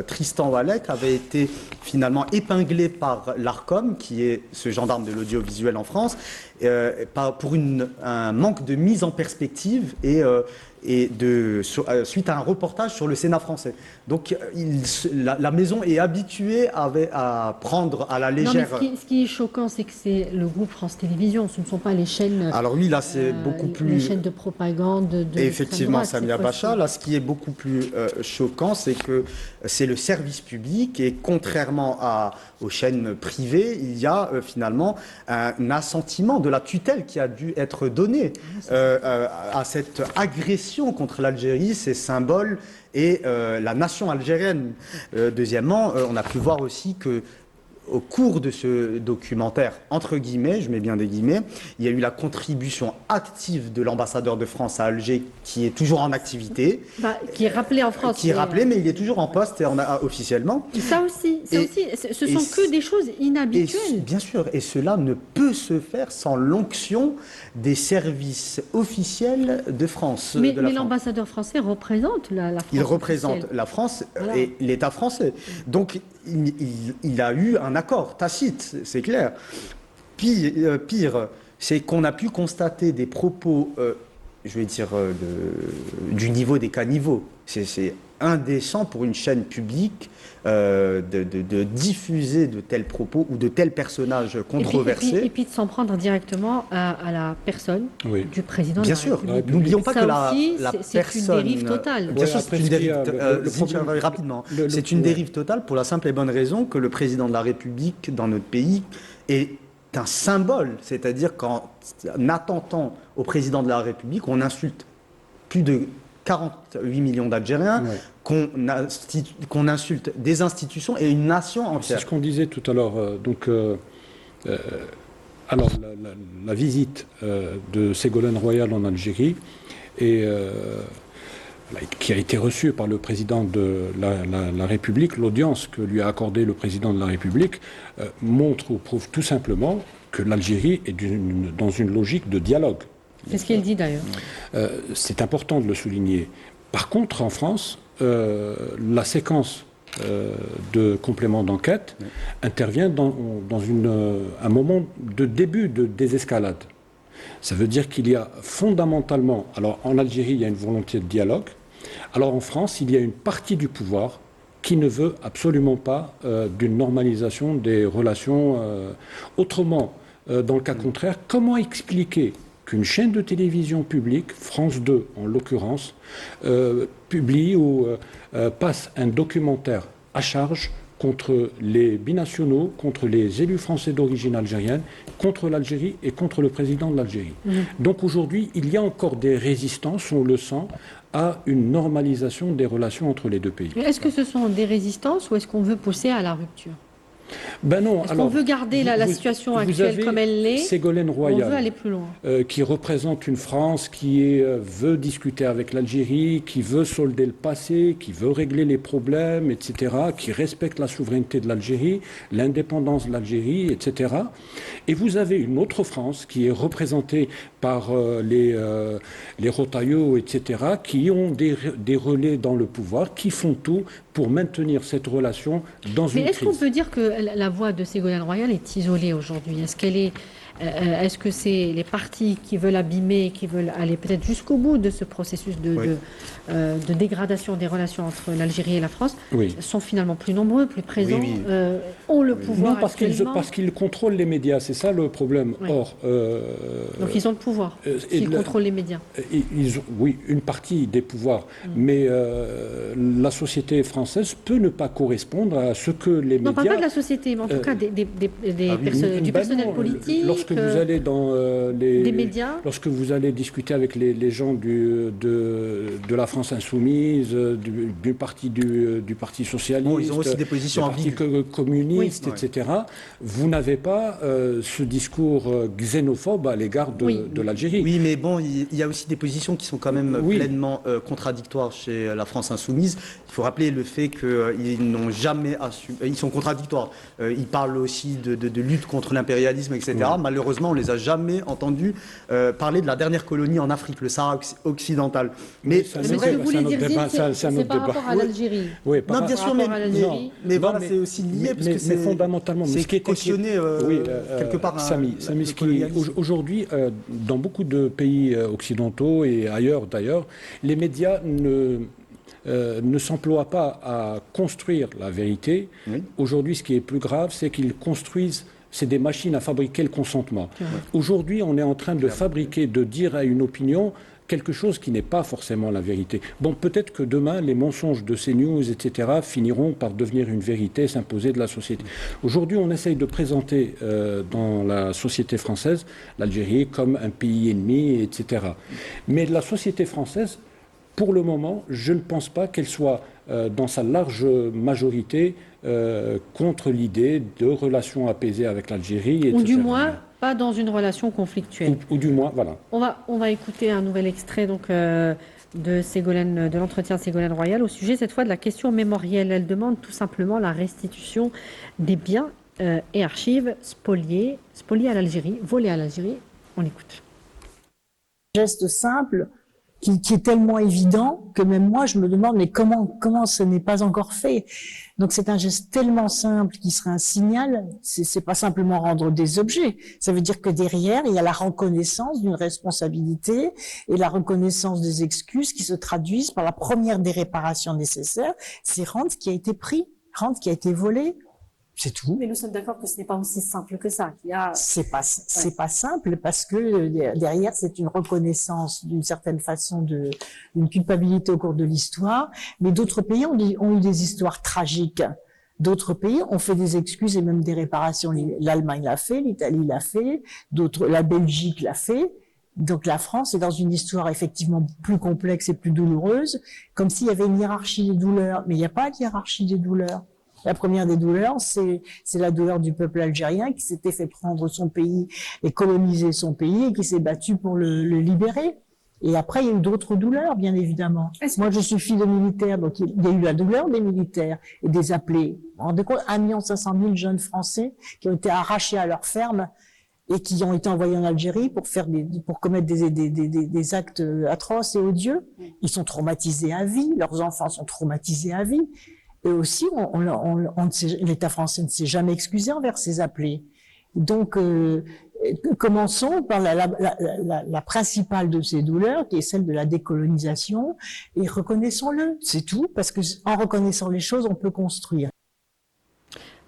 Tristan Walek avait été finalement épinglé par l'ARCOM, qui est ce gendarme de l'audiovisuel en France, pour un manque de mise en perspective suite à un reportage sur le Sénat français. Donc la maison est habituée à prendre à la légère... Non, mais ce qui est choquant, c'est que c'est le groupe France Télévisions, ce ne sont pas les chaînes... Alors oui, là c'est beaucoup plus... Les chaînes de propagande Effectivement, Samia Bacha, là ce qui est beaucoup plus choquant, c'est que c'est le service public et contrairement aux chaînes privées, il y a finalement un assentiment de la tutelle qui a dû être donné à cette agression contre l'Algérie, ses symboles et la nation algérienne. Deuxièmement, on a pu voir aussi que au cours de ce documentaire, entre guillemets, je mets bien des guillemets, il y a eu la contribution active de l'ambassadeur de France à Alger, qui est toujours en activité. Qui est rappelé en France. Qui est rappelé, mais il est toujours en poste officiellement. Ça aussi, ce sont que des choses inhabituelles. Bien sûr, et cela ne peut se faire sans l'onction des services officiels de France. Mais l'ambassadeur français représente la France. Il représente la France et l'État français. Donc, il a eu un accord tacite, c'est clair. Pire, c'est qu'on a pu constater des propos, je vais dire, du niveau des caniveaux. C'est indécent pour une chaîne publique de diffuser de tels propos ou de tels personnages controversés. Et puis de s'en prendre directement à la personne du président Bien de la sûr, République. n'oublions pas Ça que la c'est personne... une dérive totale. Bien sûr, c'est une dérive... rapidement. C'est une dérive totale pour la simple et bonne raison que le président de la République dans notre pays est un symbole. C'est-à-dire qu'en attentant au président de la République, on insulte plus de 48 millions d'Algériens, qu'on insulte des institutions et une nation entière. C'est ce qu'on disait tout à l'heure. Alors, la visite de Ségolène Royal en Algérie, qui a été reçue par le président de la République, l'audience que lui a accordée le président de la République, montre ou prouve tout simplement que l'Algérie est dans une logique de dialogue. C'est ce qu'il dit d'ailleurs. C'est important de le souligner. Par contre, en France, la séquence de complément d'enquête intervient dans un moment de début de désescalade. Ça veut dire qu'il y a fondamentalement... Alors, en Algérie, il y a une volonté de dialogue. Alors, en France, il y a une partie du pouvoir qui ne veut absolument pas d'une normalisation des relations. Autrement, dans le cas contraire, comment expliquer qu'une chaîne de télévision publique, France 2 en l'occurrence, publie ou passe un documentaire à charge contre les binationaux, contre les élus français d'origine algérienne, contre l'Algérie et contre le président de l'Algérie. Donc aujourd'hui, il y a encore des résistances, on le sent, à une normalisation des relations entre les deux pays. Est-ce que ce sont des résistances ou est-ce qu'on veut pousser à la rupture ? Ben non. Est-ce qu'on veut garder la situation actuelle comme elle l'est ? Ségolène Royal, on veut aller plus loin. Qui représente une France qui veut discuter avec l'Algérie, qui veut solder le passé, qui veut régler les problèmes, etc., qui respecte la souveraineté de l'Algérie, l'indépendance de l'Algérie, etc. Et vous avez une autre France qui est représentée par les Rotaillot, etc., qui ont des relais dans le pouvoir, qui font tout pour maintenir cette relation dans une crise. Mais est-ce qu'on peut dire que la voix de Ségolène Royal est isolée aujourd'hui ? Est-ce que c'est les partis qui veulent abîmer, qui veulent aller peut-être jusqu'au bout de ce processus de dégradation des relations entre l'Algérie et la France sont finalement plus nombreux, plus présents, ont le pouvoir actuellement ? Parce qu'ils contrôlent les médias, c'est ça le problème. Or, donc ils ont le pouvoir, s'ils contrôlent les médias. Oui, une partie des pouvoirs, mais la société française peut ne pas correspondre à ce que les médias... Non, pas de la société, mais en tout cas du personnel politique. Lorsque vous allez dans des médias, lorsque vous allez discuter avec les gens de la France insoumise, du parti socialiste, ils ont aussi des positions du parti communiste, etc. Vous n'avez pas ce discours xénophobe à l'égard de l'Algérie. Oui, mais bon, il y a aussi des positions qui sont quand même pleinement contradictoires chez la France insoumise. Il faut rappeler le fait qu'ils n'ont jamais assumé... Ils sont contradictoires. Ils parlent aussi de lutte contre l'impérialisme, etc. Malheureusement, on ne les a jamais entendus parler de la dernière colonie en Afrique, le Sahara occidental. Mais ce que vous voulez dire, c'est par rapport à l'Algérie. Oui, non, bien sûr, mais voilà, c'est aussi lié, parce que c'est fondamentalement... C'est cautionné quelque part... Samy, aujourd'hui, dans beaucoup de pays occidentaux et ailleurs d'ailleurs, les médias ne s'emploient pas à construire la vérité. Aujourd'hui, ce qui est plus grave, c'est qu'ils construisent... C'est des machines à fabriquer le consentement. Aujourd'hui, on est en train de dire à une opinion quelque chose qui n'est pas forcément la vérité. Bon, peut-être que demain, les mensonges de CNews, etc., finiront par devenir une vérité, s'imposer de la société. Aujourd'hui, on essaye de présenter dans la société française l'Algérie comme un pays ennemi, etc. Mais la société française, pour le moment, je ne pense pas qu'elle soit, dans sa large majorité, contre l'idée de relations apaisées avec l'Algérie, etc. Ou du moins, pas dans une relation conflictuelle. Ou du moins, voilà. On va écouter un nouvel extrait donc, de l'entretien de Ségolène Royal au sujet cette fois de la question mémorielle. Elle demande tout simplement la restitution des biens et archives spoliés à l'Algérie, volés à l'Algérie. On écoute. Geste simple qui est tellement évident que même moi, je me demande, mais comment ce n'est pas encore fait? Donc, c'est un geste tellement simple qui serait un signal. C'est pas simplement rendre des objets. Ça veut dire que derrière, il y a la reconnaissance d'une responsabilité et la reconnaissance des excuses qui se traduisent par la première des réparations nécessaires. C'est rendre ce qui a été pris, rendre ce qui a été volé. C'est tout. Mais nous sommes d'accord que ce n'est pas aussi simple que ça. C'est pas simple parce que derrière c'est une reconnaissance d'une certaine façon d'une culpabilité au cours de l'histoire. Mais d'autres pays ont eu des histoires tragiques. D'autres pays ont fait des excuses et même des réparations. L'Allemagne l'a fait, l'Italie l'a fait, la Belgique l'a fait. Donc la France est dans une histoire effectivement plus complexe et plus douloureuse, comme s'il y avait une hiérarchie des douleurs. Mais il n'y a pas de hiérarchie des douleurs. La première des douleurs, c'est la douleur du peuple algérien qui s'était fait prendre son pays et coloniser son pays et qui s'est battu pour le libérer. Et après, il y a eu d'autres douleurs, bien évidemment. Moi, je suis fille de militaire, donc il y a eu la douleur des militaires et des appelés. Vous vous rendez compte, 1 500 000 jeunes Français qui ont été arrachés à leurs fermes et qui ont été envoyés en Algérie pour commettre des actes atroces et odieux. Ils sont traumatisés à vie, leurs enfants sont traumatisés à vie. Et aussi, l'État français ne s'est jamais excusé envers ses appelés. Donc, commençons par la principale de ces douleurs, qui est celle de la décolonisation, et reconnaissons-le, c'est tout, parce que en reconnaissant les choses, on peut construire.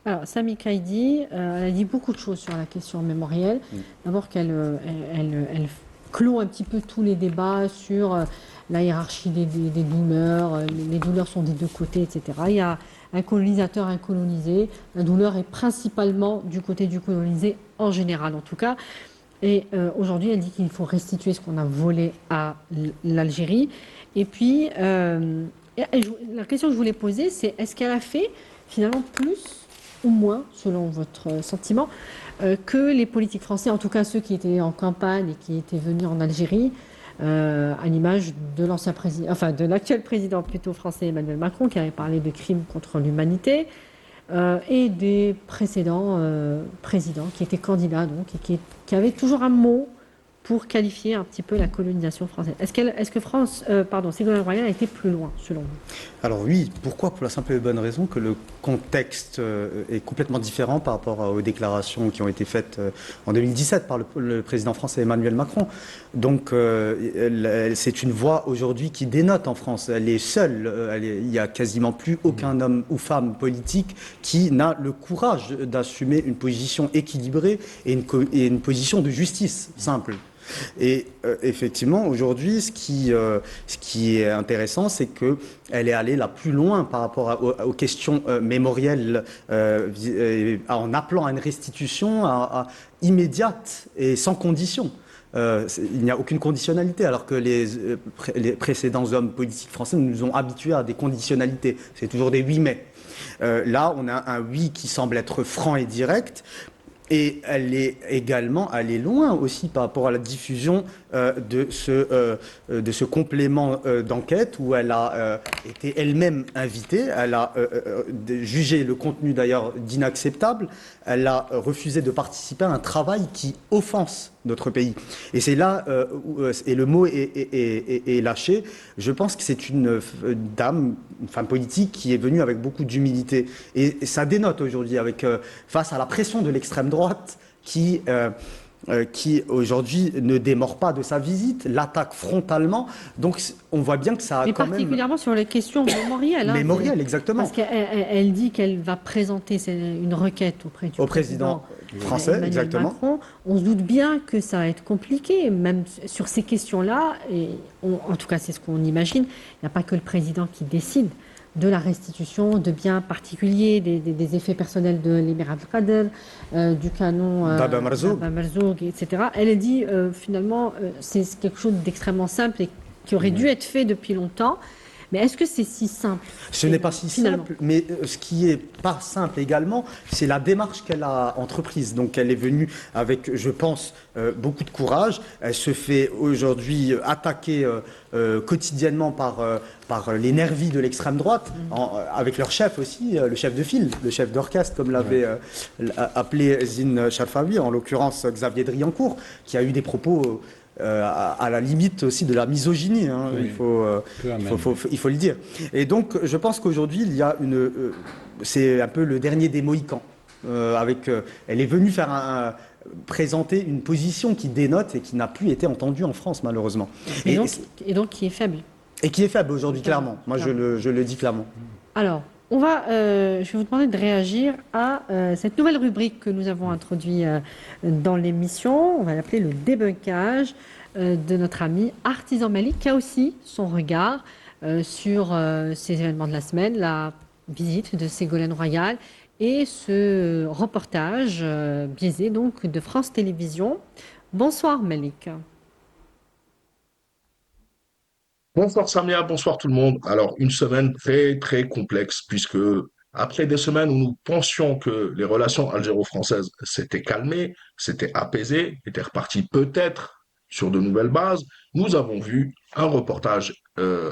Alors, Sami Kaidi, elle a dit beaucoup de choses sur la question mémorielle. D'abord qu'elle clôt un petit peu tous les débats sur la hiérarchie des douleurs, les douleurs sont des deux côtés, etc. Il y a un colonisateur, un colonisé. La douleur est principalement du côté du colonisé, en général en tout cas. Et aujourd'hui, elle dit qu'il faut restituer ce qu'on a volé à l'Algérie. Et puis, la question que je voulais poser, c'est est-ce qu'elle a fait finalement plus ou moins, selon votre sentiment, que les politiques français, en tout cas ceux qui étaient en campagne et qui étaient venus en Algérie, à l'image de l'ancien président, enfin de l'actuel président plutôt français Emmanuel Macron, qui avait parlé de crimes contre l'humanité, et des précédents présidents qui étaient candidats donc et qui avaient toujours un mot pour qualifier un petit peu la colonisation française. Est-ce que Ségolène Royal a été plus loin, selon vous? Alors oui, pourquoi? Pour la simple et bonne raison que le contexte est complètement différent par rapport aux déclarations qui ont été faites en 2017 par le président français Emmanuel Macron. Donc c'est une voix aujourd'hui qui dénote en France. Elle est seule. Il n'y a quasiment plus aucun homme ou femme politique qui n'a le courage d'assumer une position équilibrée et une position de justice simple. Et effectivement, aujourd'hui, ce qui est intéressant, c'est qu'elle est allée la plus loin par rapport aux questions mémorielles, en appelant à une restitution immédiate et sans condition. Il n'y a aucune conditionnalité, alors que les précédents hommes politiques français nous ont habitués à des conditionnalités. C'est toujours des oui mais. Là, on a un oui qui semble être franc et direct. Et elle est également allée loin aussi par rapport à la diffusion de ce complément d'enquête où elle a été elle-même invitée. Elle a jugé le contenu d'ailleurs d'inacceptable. Elle a refusé de participer à un travail qui offense notre pays. Et c'est là et le mot est lâché. Je pense que c'est une dame, une femme politique qui est venue avec beaucoup d'humilité. Et ça dénote aujourd'hui face à la pression de l'extrême droite qui aujourd'hui ne démord pas de sa visite, l'attaque frontalement. Donc on voit bien que ça a quand même... particulièrement sur les questions mémorielles. Mémorielles, exactement. Parce qu'elle dit qu'elle va présenter une requête auprès du président français, Emmanuel exactement. Macron. On se doute bien que ça va être compliqué, même sur ces questions-là. Et en tout cas, c'est ce qu'on imagine. Il n'y a pas que le président qui décide de la restitution de biens particuliers, des effets personnels de l'Émirat Abdelkader, du canon Baba Marzoug, etc. Elle dit finalement c'est quelque chose d'extrêmement simple et qui aurait dû être fait depuis longtemps. Mais est-ce que c'est si simple? Ce n'est pas si simple, mais ce qui est pas simple également, c'est la démarche qu'elle a entreprise. Donc elle est venue avec, je pense, beaucoup de courage. Elle se fait aujourd'hui attaquer quotidiennement par les nervis de l'extrême droite, avec leur chef aussi, le chef de file, le chef d'orchestre, comme l'avait appelé Zine Charfaoui, en l'occurrence Xavier Driancourt, qui a eu des propos à la limite aussi de la misogynie, hein, Oui. il faut le dire. Et donc, je pense qu'aujourd'hui, il y a c'est un peu le dernier des Mohicans. Elle est venue présenter une position qui dénote et qui n'a plus été entendue en France, malheureusement. Et donc qui est faible. Et qui est faible aujourd'hui, clairement. Moi, je le dis clairement. Alors, je vais vous demander de réagir à cette nouvelle rubrique que nous avons introduite dans l'émission. On va l'appeler le débunkage de notre ami Artisan Malik, qui a aussi son regard sur ces événements de la semaine, la visite de Ségolène Royal et ce reportage biaisé donc de France Télévisions. Bonsoir Malik. Bonsoir Samia, bonsoir tout le monde. Alors, une semaine très très complexe puisque après des semaines où nous pensions que les relations algéro-françaises s'étaient calmées, s'étaient apaisées, étaient reparties peut-être sur de nouvelles bases, nous avons vu un reportage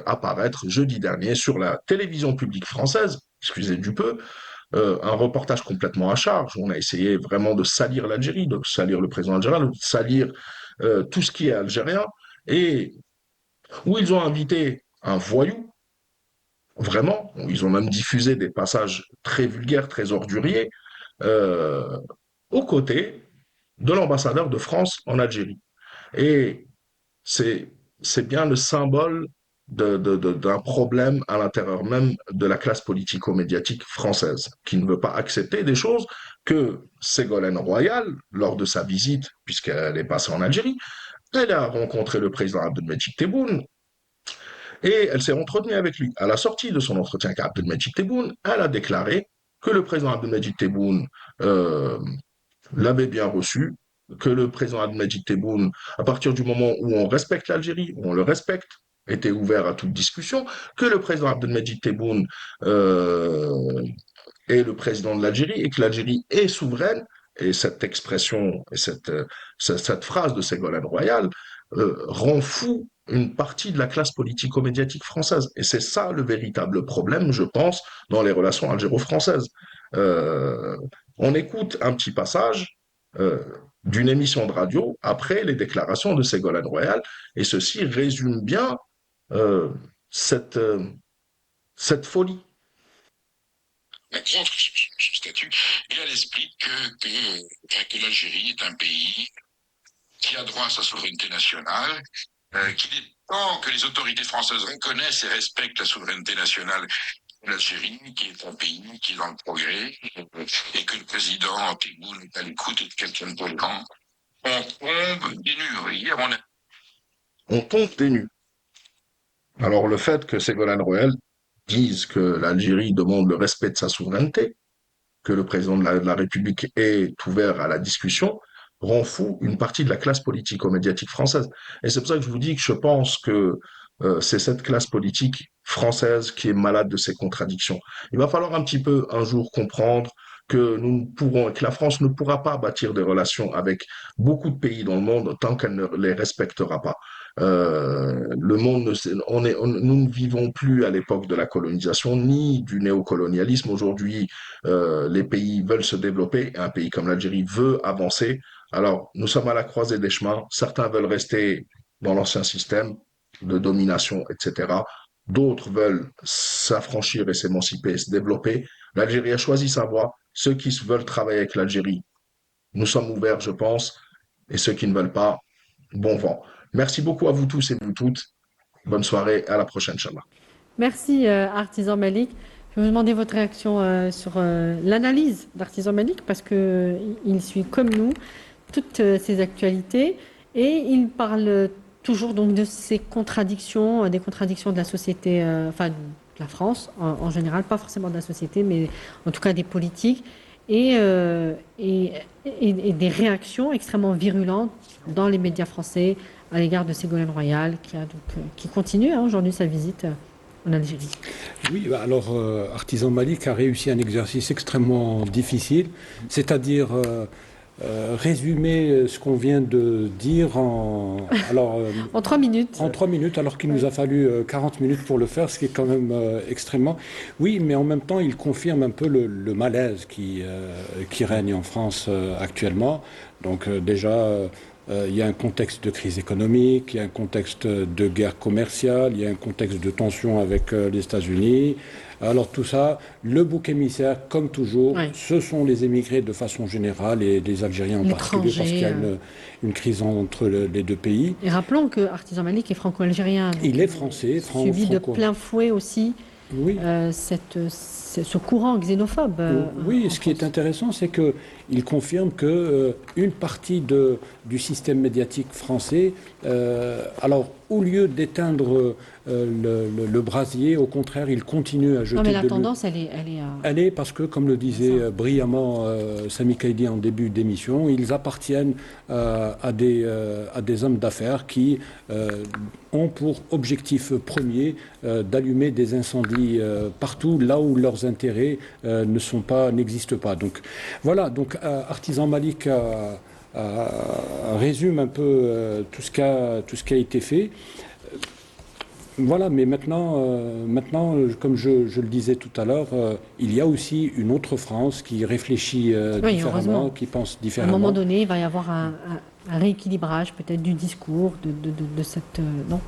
apparaître jeudi dernier sur la télévision publique française, excusez du peu, un reportage complètement à charge. On a essayé vraiment de salir l'Algérie, de salir le président algérien, de salir tout ce qui est algérien. Et où ils ont invité un voyou, vraiment, ils ont même diffusé des passages très vulgaires, très orduriers, euh, aux côtés de l'ambassadeur de France en Algérie. Et c'est, c'est bien le symbole d'un problème à l'intérieur même de la classe politico-médiatique française, qui ne veut pas accepter des choses que Ségolène Royal, lors de sa visite, puisqu'elle est passée en Algérie, elle a rencontré le président Abdelmejid Tebboune, et elle s'est entretenue avec lui. À la sortie de son entretien avec Abdelmejid Tebboune, elle a déclaré que le président Abdelmejid Tebboune euh, l'avait bien reçu, que le président Abdelmejid Tebboune, à partir du moment où on respecte l'Algérie, où on le respecte, était ouvert à toute discussion, que le président Abdelmejid Tebboune est le président de l'Algérie et que l'Algérie est souveraine. Et cette expression et cette phrase de Ségolène Royal rend fou une partie de la classe politico-médiatique française. Et c'est ça le véritable problème, je pense, dans les relations algéro-françaises. Euh, on écoute un petit passage euh, d'une émission de radio après les déclarations de Ségolène Royal, et ceci résume bien euh, cette, euh, cette folie. Contre ce statut, et elle explique que l'Algérie est un pays qui a droit à sa souveraineté nationale, qu'il est temps que les autorités françaises reconnaissent et respectent la souveraineté nationale de l'Algérie, qui est un pays qui est dans le progrès, et que le président Tebboune est à l'écoute de quelqu'un de tolérant. On tombe des nues, vous voyez, à mon avis. On tombe des nues. Alors le fait que Ségolène Royal dise que l'Algérie demande le respect de sa souveraineté, que le président de la République est ouvert à la discussion, rend fou une partie de la classe politico-médiatique française. Et c'est pour ça que je vous dis que je pense que c'est cette classe politique française qui est malade de ces contradictions. Il va falloir un petit peu un jour comprendre que que la France ne pourra pas bâtir des relations avec beaucoup de pays dans le monde tant qu'elle ne les respectera pas. Le monde, nous ne vivons plus à l'époque de la colonisation ni du néocolonialisme. Aujourd'hui, les pays veulent se développer et un pays comme l'Algérie veut avancer. Alors, nous sommes à la croisée des chemins. Certains veulent rester dans l'ancien système de domination, etc. D'autres veulent s'affranchir et s'émanciper et se développer. L'Algérie a choisi sa voie. Ceux qui veulent travailler avec l'Algérie, nous sommes ouverts, je pense. Et ceux qui ne veulent pas, bon vent. Merci beaucoup à vous tous et vous toutes. Bonne soirée. À la prochaine, Inch'Allah. Merci Artisan Malik. Je vais vous demander votre réaction sur l'analyse d'Artisan Malik parce qu'il suit comme nous toutes ces actualités et il parle toujours donc de ces contradictions, des contradictions de la société, enfin de la France en général, pas forcément de la société, mais en tout cas des politiques et des réactions extrêmement virulentes dans les médias français à l'égard de Ségolène Royal qui continue aujourd'hui sa visite en Algérie. Oui, alors Artisan Malik a réussi un exercice extrêmement difficile, c'est-à-dire résumer ce qu'on vient de dire en 3 minutes. En 3 minutes, alors qu'il nous a fallu 40 minutes pour le faire, ce qui est quand même extrêmement... Oui, mais en même temps, il confirme un peu le malaise qui règne en France actuellement. Donc déjà, il y a un contexte de crise économique, il y a un contexte de guerre commerciale, il y a un contexte de tension avec les États-Unis. Alors tout ça, le bouc émissaire, comme toujours, ce sont les émigrés de façon générale et les Algériens en particulier, parce qu'il y a une crise entre les deux pays. Et rappelons que Artisan Malik est franco-algérien. Il est français, subi de plein fouet aussi ce courant xénophobe. Oui, ce qui est intéressant, c'est qu'il confirme qu'une partie du système médiatique français, alors au lieu d'éteindre le brasier, au contraire, il continue à jeter non, mais la tendance, elle est Elle est parce que, comme le disait brillamment Sami Kaidi en début d'émission, ils appartiennent à des hommes d'affaires qui ont pour objectif premier d'allumer des incendies partout, là où leurs intérêts n'existent pas. Donc voilà, donc Artisan Malik résume un peu tout ce qui a été fait. Voilà, mais maintenant, comme je le disais tout à l'heure, il y a aussi une autre France qui réfléchit différemment, qui pense différemment. À un moment donné, il va y avoir un rééquilibrage peut-être du discours, de cette... non ?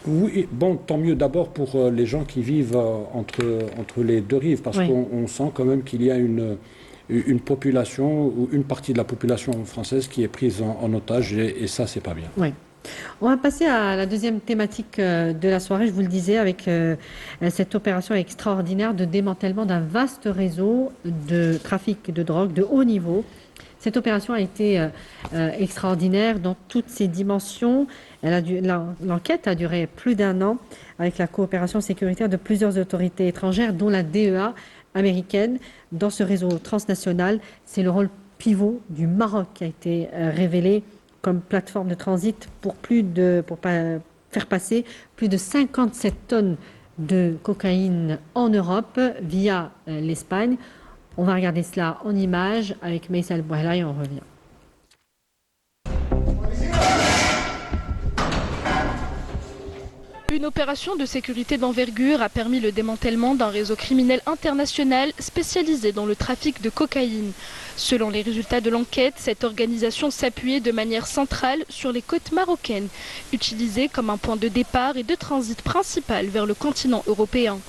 Oui, bon, tant mieux d'abord pour les gens qui vivent entre les deux rives, parce qu'on sent quand même qu'il y a une population, ou une partie de la population française qui est prise en otage, et ça, c'est pas bien. Oui. On va passer à la deuxième thématique de la soirée, je vous le disais, avec cette opération extraordinaire de démantèlement d'un vaste réseau de trafic de drogue de haut niveau. Cette opération a été extraordinaire dans toutes ses dimensions. L'enquête a duré plus d'1 an avec la coopération sécuritaire de plusieurs autorités étrangères, dont la DEA américaine. Dans ce réseau transnational, c'est le rôle pivot du Maroc qui a été révélé comme plateforme de transit pour faire passer plus de 57 tonnes de cocaïne en Europe via l'Espagne. On va regarder cela en images avec Meïssa El-Bouhla et on revient. Une opération de sécurité d'envergure a permis le démantèlement d'un réseau criminel international spécialisé dans le trafic de cocaïne. Selon les résultats de l'enquête, cette organisation s'appuyait de manière centrale sur les côtes marocaines, utilisées comme un point de départ et de transit principal vers le continent européen.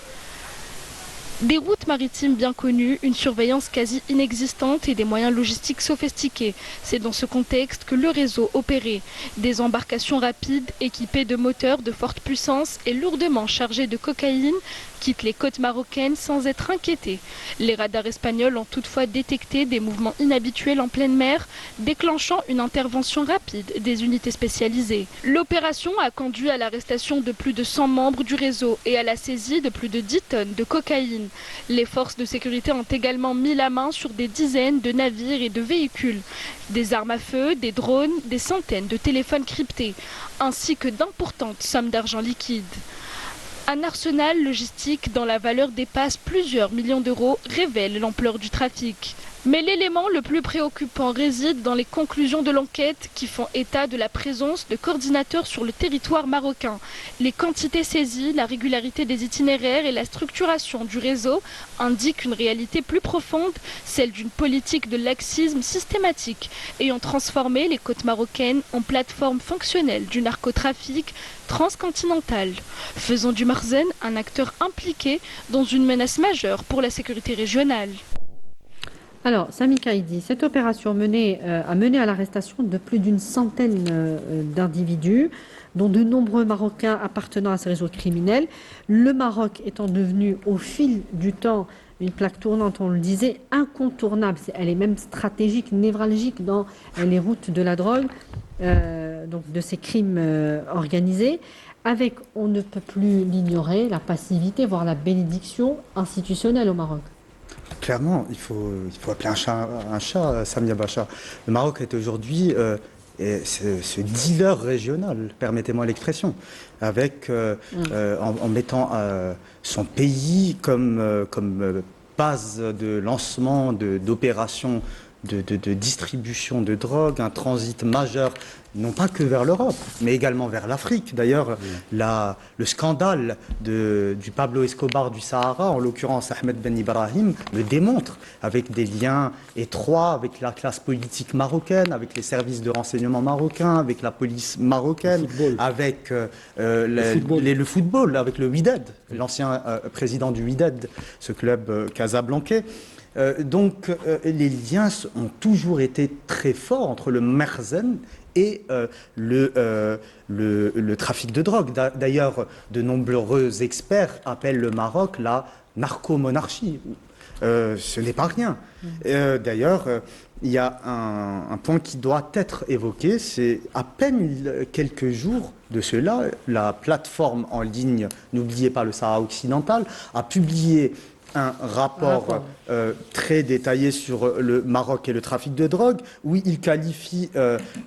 Des routes maritimes bien connues, une surveillance quasi inexistante et des moyens logistiques sophistiqués. C'est dans ce contexte que le réseau opérait. Des embarcations rapides, équipées de moteurs de forte puissance et lourdement chargées de cocaïne, quittent les côtes marocaines sans être inquiétés. Les radars espagnols ont toutefois détecté des mouvements inhabituels en pleine mer, déclenchant une intervention rapide des unités spécialisées. L'opération a conduit à l'arrestation de plus de 100 membres du réseau et à la saisie de plus de 10 tonnes de cocaïne. Les forces de sécurité ont également mis la main sur des dizaines de navires et de véhicules, des armes à feu, des drones, des centaines de téléphones cryptés, ainsi que d'importantes sommes d'argent liquide. Un arsenal logistique dont la valeur dépasse plusieurs millions d'euros révèle l'ampleur du trafic. Mais l'élément le plus préoccupant réside dans les conclusions de l'enquête qui font état de la présence de coordinateurs sur le territoire marocain. Les quantités saisies, la régularité des itinéraires et la structuration du réseau indiquent une réalité plus profonde, celle d'une politique de laxisme systématique ayant transformé les côtes marocaines en plateforme fonctionnelle du narcotrafic transcontinental, faisant du Marzen un acteur impliqué dans une menace majeure pour la sécurité régionale. Alors, Sami Kaidi, cette opération a mené à l'arrestation de plus d'une centaine d'individus, dont de nombreux Marocains appartenant à ce réseau criminel. Le Maroc étant devenu au fil du temps une plaque tournante, on le disait, incontournable. Elle est même stratégique, névralgique dans les routes de la drogue, donc de ces crimes organisés, avec, on ne peut plus l'ignorer, la passivité, voire la bénédiction institutionnelle au Maroc. Clairement, il faut appeler un chat, Samia Bacha. Le Maroc est aujourd'hui ce dealer régional, permettez-moi l'expression, avec en mettant son pays comme base de lancement d'opérations de distribution de drogue, un transit majeur, non pas que vers l'Europe, mais également vers l'Afrique. D'ailleurs, le scandale du Pablo Escobar du Sahara, en l'occurrence Ahmed Ben Ibrahim, le démontre, avec des liens étroits avec la classe politique marocaine, avec les services de renseignement marocains, avec la police marocaine, avec le football, avec le Wydad, l'ancien président du Wydad, ce club casablancais. Donc les liens ont toujours été très forts entre le Merzen et le trafic de drogue. D'ailleurs, de nombreux experts appellent le Maroc la narcomonarchie. Ce n'est pas rien. D'ailleurs, il y a un point qui doit être évoqué, c'est à peine quelques jours de cela, la plateforme en ligne N'oubliez pas le Sahara occidental a publié un rapport très détaillé sur le Maroc et le trafic de drogue, où il qualifie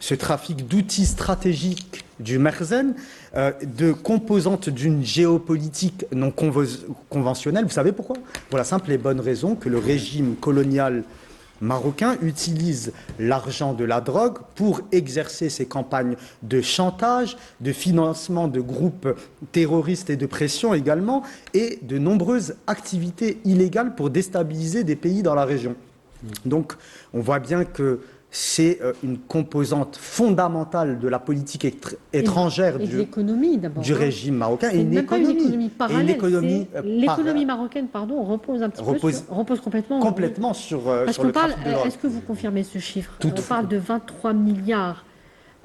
ce trafic d'outils stratégiques du Merzen, de composante d'une géopolitique non conventionnelle. Vous savez pourquoi? Pour la simple et bonne raison que le régime colonial marocain utilise l'argent de la drogue pour exercer ses campagnes de chantage, de financement de groupes terroristes et de pression également, et de nombreuses activités illégales pour déstabiliser des pays dans la région. Donc, on voit bien que c'est une composante fondamentale de la politique étrangère du régime marocain. Et même pas une économie parallèle. L'économie marocaine, repose un petit peu repose complètement sur parce qu'on parle. Est-ce que vous confirmez ce chiffre? On parle de 23 milliards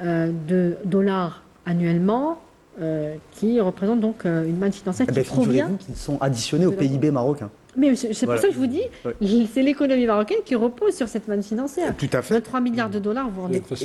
de dollars annuellement, qui représentent donc une manne financière qui provient. Qui sont additionnés au PIB marocain. Mais c'est pour ça que je vous dis, c'est l'économie marocaine qui repose sur cette manne financière. Tout à fait. 23 milliards de dollars, vous rendez compte.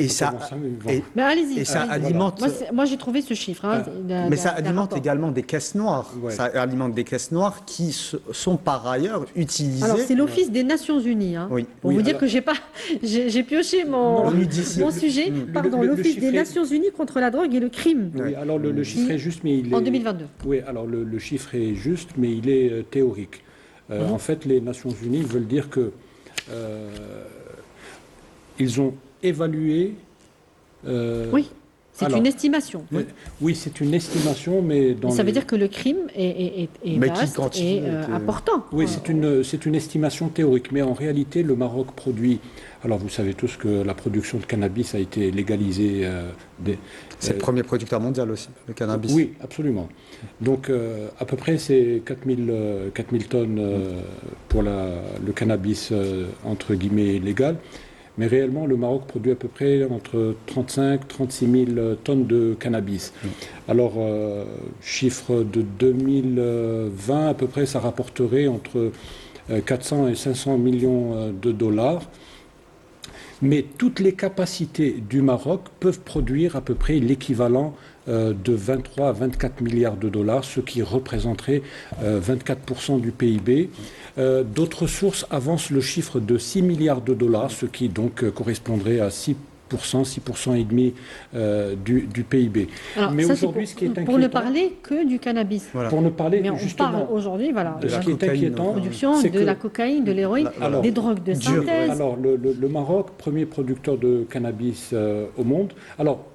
Mais allez-y. Et ça alimente. Moi, j'ai trouvé ce chiffre. Mais ça alimente également des caisses noires. Ça alimente des caisses noires qui sont par ailleurs utilisées. Alors, c'est l'Office des Nations Unies. Pour vous dire que j'ai pioché mon sujet. Pardon, l'Office des Nations Unies contre la drogue et le crime. Oui, alors le chiffre est juste, mais il est. En 2022. Oui, alors le chiffre est juste, mais il est théorique. En fait, les Nations Unies veulent dire que ils ont évalué. Oui, c'est une estimation. Oui, c'est une estimation, mais ça veut dire que le crime est vaste et important. Oui, c'est une estimation théorique, mais en réalité, le Maroc produit. Alors, vous savez tous que la production de cannabis a été légalisée. C'est le premier producteur mondial aussi, le cannabis. Oui, absolument. Donc, à peu près, c'est 4000 tonnes pour le cannabis, entre guillemets, légal. Mais réellement, le Maroc produit à peu près entre 35 et 36 000 tonnes de cannabis. Alors, chiffre de 2020, à peu près, ça rapporterait entre 400 et 500 millions de dollars. Mais toutes les capacités du Maroc peuvent produire à peu près l'équivalent de 23 à 24 milliards de dollars, ce qui représenterait 24% du PIB. D'autres sources avancent le chiffre de 6 milliards de dollars, ce qui donc correspondrait à 6% et demi du PIB. Alors, mais aujourd'hui, ce qui est inquiétant, pour ne parler que du cannabis. Voilà. Pour ne parler mais on justement parle aujourd'hui, de ce qui est inquiétant, production de la cocaïne, de l'héroïne, des drogues de synthèse. Alors le Maroc, premier producteur de cannabis au monde. Alors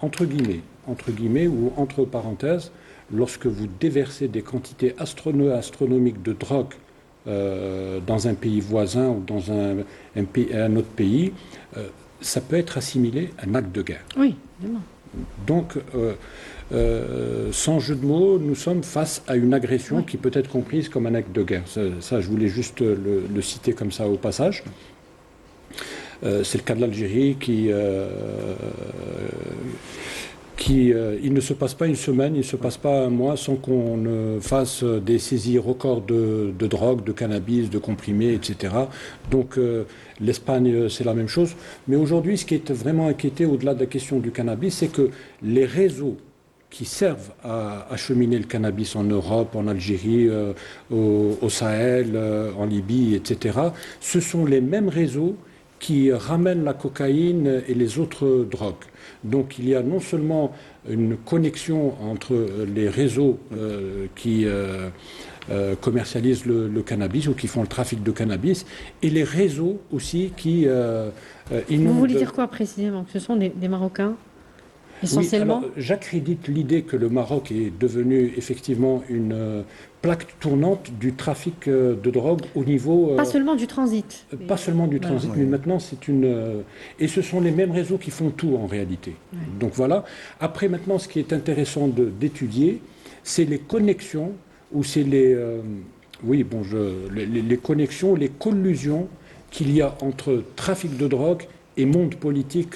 entre guillemets ou entre parenthèses, lorsque vous déversez des quantités astronomiques de drogue dans un pays voisin ou dans un autre pays, ça peut être assimilé à un acte de guerre. Oui, évidemment. Donc, sans jeu de mots, nous sommes face à une agression qui peut être comprise comme un acte de guerre. Ça, je voulais juste le citer comme ça au passage. C'est le cas de l'Algérie il ne se passe pas une semaine, il ne se passe pas un mois sans qu'on ne fasse des saisies records de drogue, de cannabis, de comprimés, etc. Donc l'Espagne, c'est la même chose. Mais aujourd'hui, ce qui est vraiment inquiété au-delà de la question du cannabis, c'est que les réseaux qui servent à acheminer le cannabis en Europe, en Algérie, au Sahel, en Libye, etc., ce sont les mêmes réseaux qui ramènent la cocaïne et les autres drogues. Donc il y a non seulement une connexion entre les réseaux qui commercialisent le cannabis ou qui font le trafic de cannabis et les réseaux aussi qui Vous voulez dire quoi précisément? Que ce sont des Marocains essentiellement? Oui, alors, j'accrédite l'idée que le Maroc est devenu effectivement une plaque tournante du trafic de drogue au niveau... Pas seulement du transit. Pas seulement du transit, mais maintenant c'est une... et ce sont les mêmes réseaux qui font tout en réalité. Donc voilà. Après maintenant, ce qui est intéressant d'étudier, c'est les connexions, ou c'est les... les connexions, les collusions qu'il y a entre trafic de drogue et monde politique.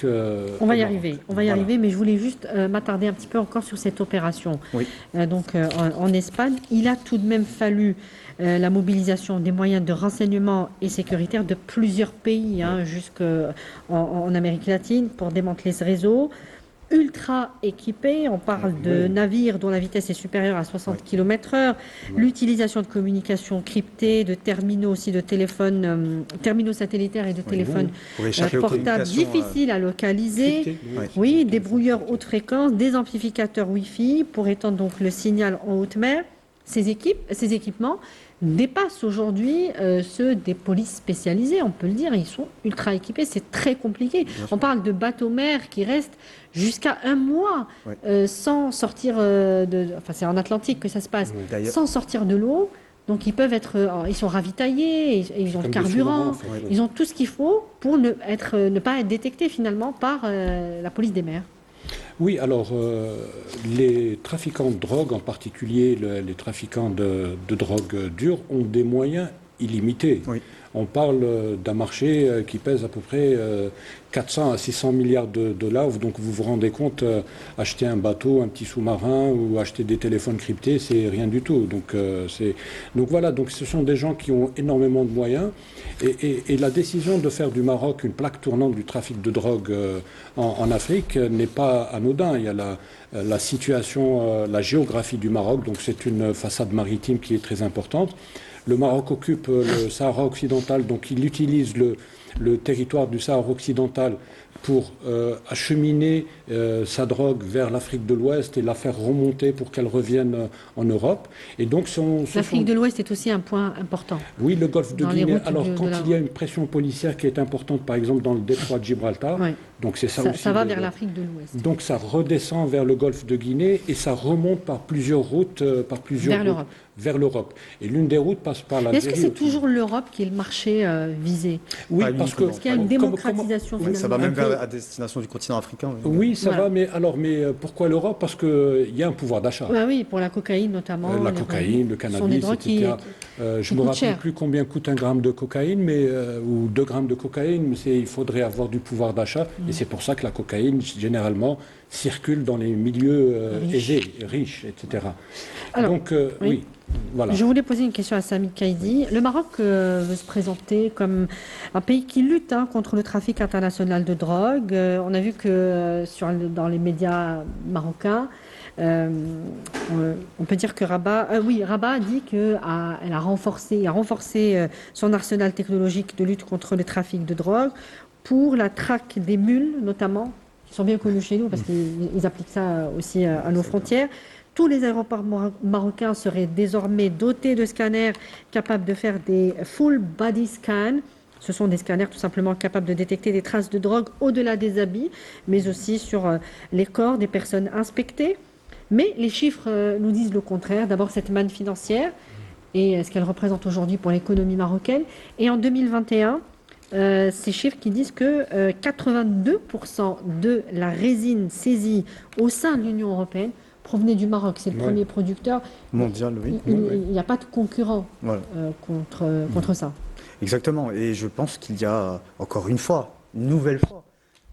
On va y arriver, mais je voulais juste m'attarder un petit peu encore sur cette opération. Oui. En Espagne, il a tout de même fallu la mobilisation des moyens de renseignement et sécuritaire de plusieurs pays, jusqu'en Amérique latine, pour démanteler ce réseau. Ultra équipés, on parle de navires dont la vitesse est supérieure à 60 km/h, l'utilisation de communications cryptées, de terminaux aussi de téléphones, terminaux satellitaires et de téléphones portables difficiles à localiser, des brouilleurs haute fréquence, des amplificateurs Wi-Fi pour étendre donc le signal en haute mer. Ces équipements dépassent aujourd'hui ceux des polices spécialisées, on peut le dire, ils sont ultra équipés, c'est très compliqué. On parle de bateaux-mers qui restent jusqu'à un mois sans sortir c'est en Atlantique que ça se passe, sans sortir de l'eau. Donc ils peuvent ils sont ravitaillés, ils ont le carburant, ils ont tout ce qu'il faut pour ne pas être détectés finalement par la police des mers. Oui, alors les trafiquants de drogue, en particulier les trafiquants de drogue dure, ont des moyens illimités. Oui. On parle d'un marché qui pèse à peu près 400 à 600 milliards de dollars. Donc vous vous rendez compte, acheter un bateau, un petit sous-marin ou acheter des téléphones cryptés, c'est rien du tout. Donc voilà, donc ce sont des gens qui ont énormément de moyens. Et la décision de faire du Maroc une plaque tournante du trafic de drogue en Afrique n'est pas anodin. Il y a la situation, la géographie du Maroc, donc c'est une façade maritime qui est très importante. Le Maroc occupe le Sahara occidental, donc il utilise le territoire du Sahara occidental pour acheminer sa drogue vers l'Afrique de l'Ouest et la faire remonter pour qu'elle revienne en Europe. Et donc l'Afrique de l'Ouest est aussi un point important. Oui, le golfe de Guinée. Alors quand il y a une pression policière qui est importante, par exemple dans le détroit de Gibraltar, donc c'est ça aussi. Ça va vers l'Afrique de l'Ouest. Donc ça redescend vers le golfe de Guinée et ça remonte par plusieurs routes, vers l'Europe. Et l'une des routes passe par l'Algérie. Est-ce que c'est toujours l'Europe qui est le marché visé? Oui, parce qu'il y a une démocratisation finalement. Ça va même à destination du continent africain. Oui, ça va, mais pourquoi l'Europe? Parce qu'il y a un pouvoir d'achat. Oui, pour la cocaïne notamment. La cocaïne, le cannabis, etc. Je ne me rappelle plus combien coûte un gramme de cocaïne, ou 2 grammes de cocaïne, mais il faudrait avoir du pouvoir d'achat. Et c'est pour ça que la cocaïne, généralement, circule dans les milieux aisés, riches, etc. Alors, donc, oui. Voilà. Je voulais poser une question à Sami Kaidi. Le Maroc veut se présenter comme un pays qui lutte contre le trafic international de drogue. On a vu que dans les médias marocains, on peut dire que Rabat a dit qu'il a renforcé son arsenal technologique de lutte contre le trafic de drogue pour la traque des mules notamment, qui sont bien connus chez nous parce qu'ils appliquent ça aussi à nos frontières. Tous les aéroports marocains seraient désormais dotés de scanners capables de faire des full body scans. Ce sont des scanners tout simplement capables de détecter des traces de drogue au-delà des habits, mais aussi sur les corps des personnes inspectées. Mais les chiffres nous disent le contraire. D'abord, cette manne financière et ce qu'elle représente aujourd'hui pour l'économie marocaine. Et en 2021, ces chiffres qui disent que 82% de la résine saisie au sein de l'Union européenne provenait du Maroc. C'est le premier producteur mondial. Oui. Il n'y a pas de concurrent contre ça. Exactement. Et je pense qu'il y a encore une nouvelle fois,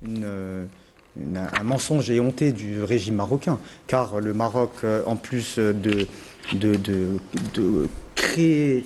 un mensonge éhonté du régime marocain. Car le Maroc, en plus de créer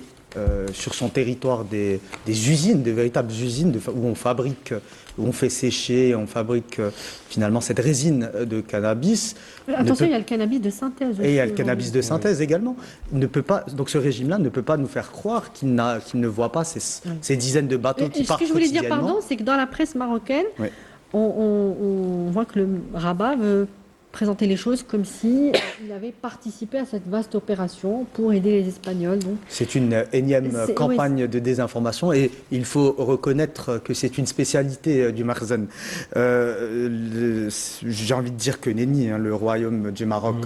sur son territoire des usines, des véritables usines où on fabrique, où on fait sécher, on fabrique finalement cette résine de cannabis. Attention, il y a le cannabis de synthèse aussi. Et il y a le cannabis de synthèse également. Ne peut pas, donc ce régime-là ne peut pas nous faire croire qu'il ne voit pas ces dizaines de bateaux qui partent Ce que je voulais dire, quotidiennement. pardon, c'est que dans la presse marocaine, Oui. on voit que le Rabat veut présenter les choses comme si il avait participé à cette vaste opération pour aider les Espagnols. Donc. C'est une énième C'est- campagne de désinformation et il faut reconnaître que c'est une spécialité du Marzen. J'ai envie de dire que nenni, hein, le royaume du Maroc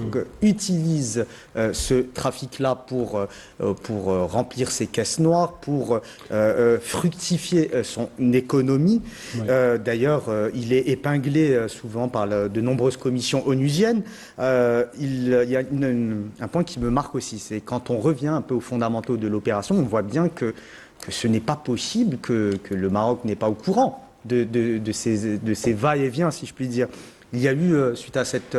utilise ce trafic-là pour remplir ses caisses noires, pour fructifier son économie. D'ailleurs, il est épinglé souvent par de nombreuses commissions onusiennes. Il y a un point qui me marque aussi, c'est quand on revient un peu aux fondamentaux de l'opération, on voit bien que ce n'est pas possible que le Maroc n'est pas au courant de ces va-et-vient, si je puis dire. Il y a eu, suite à cette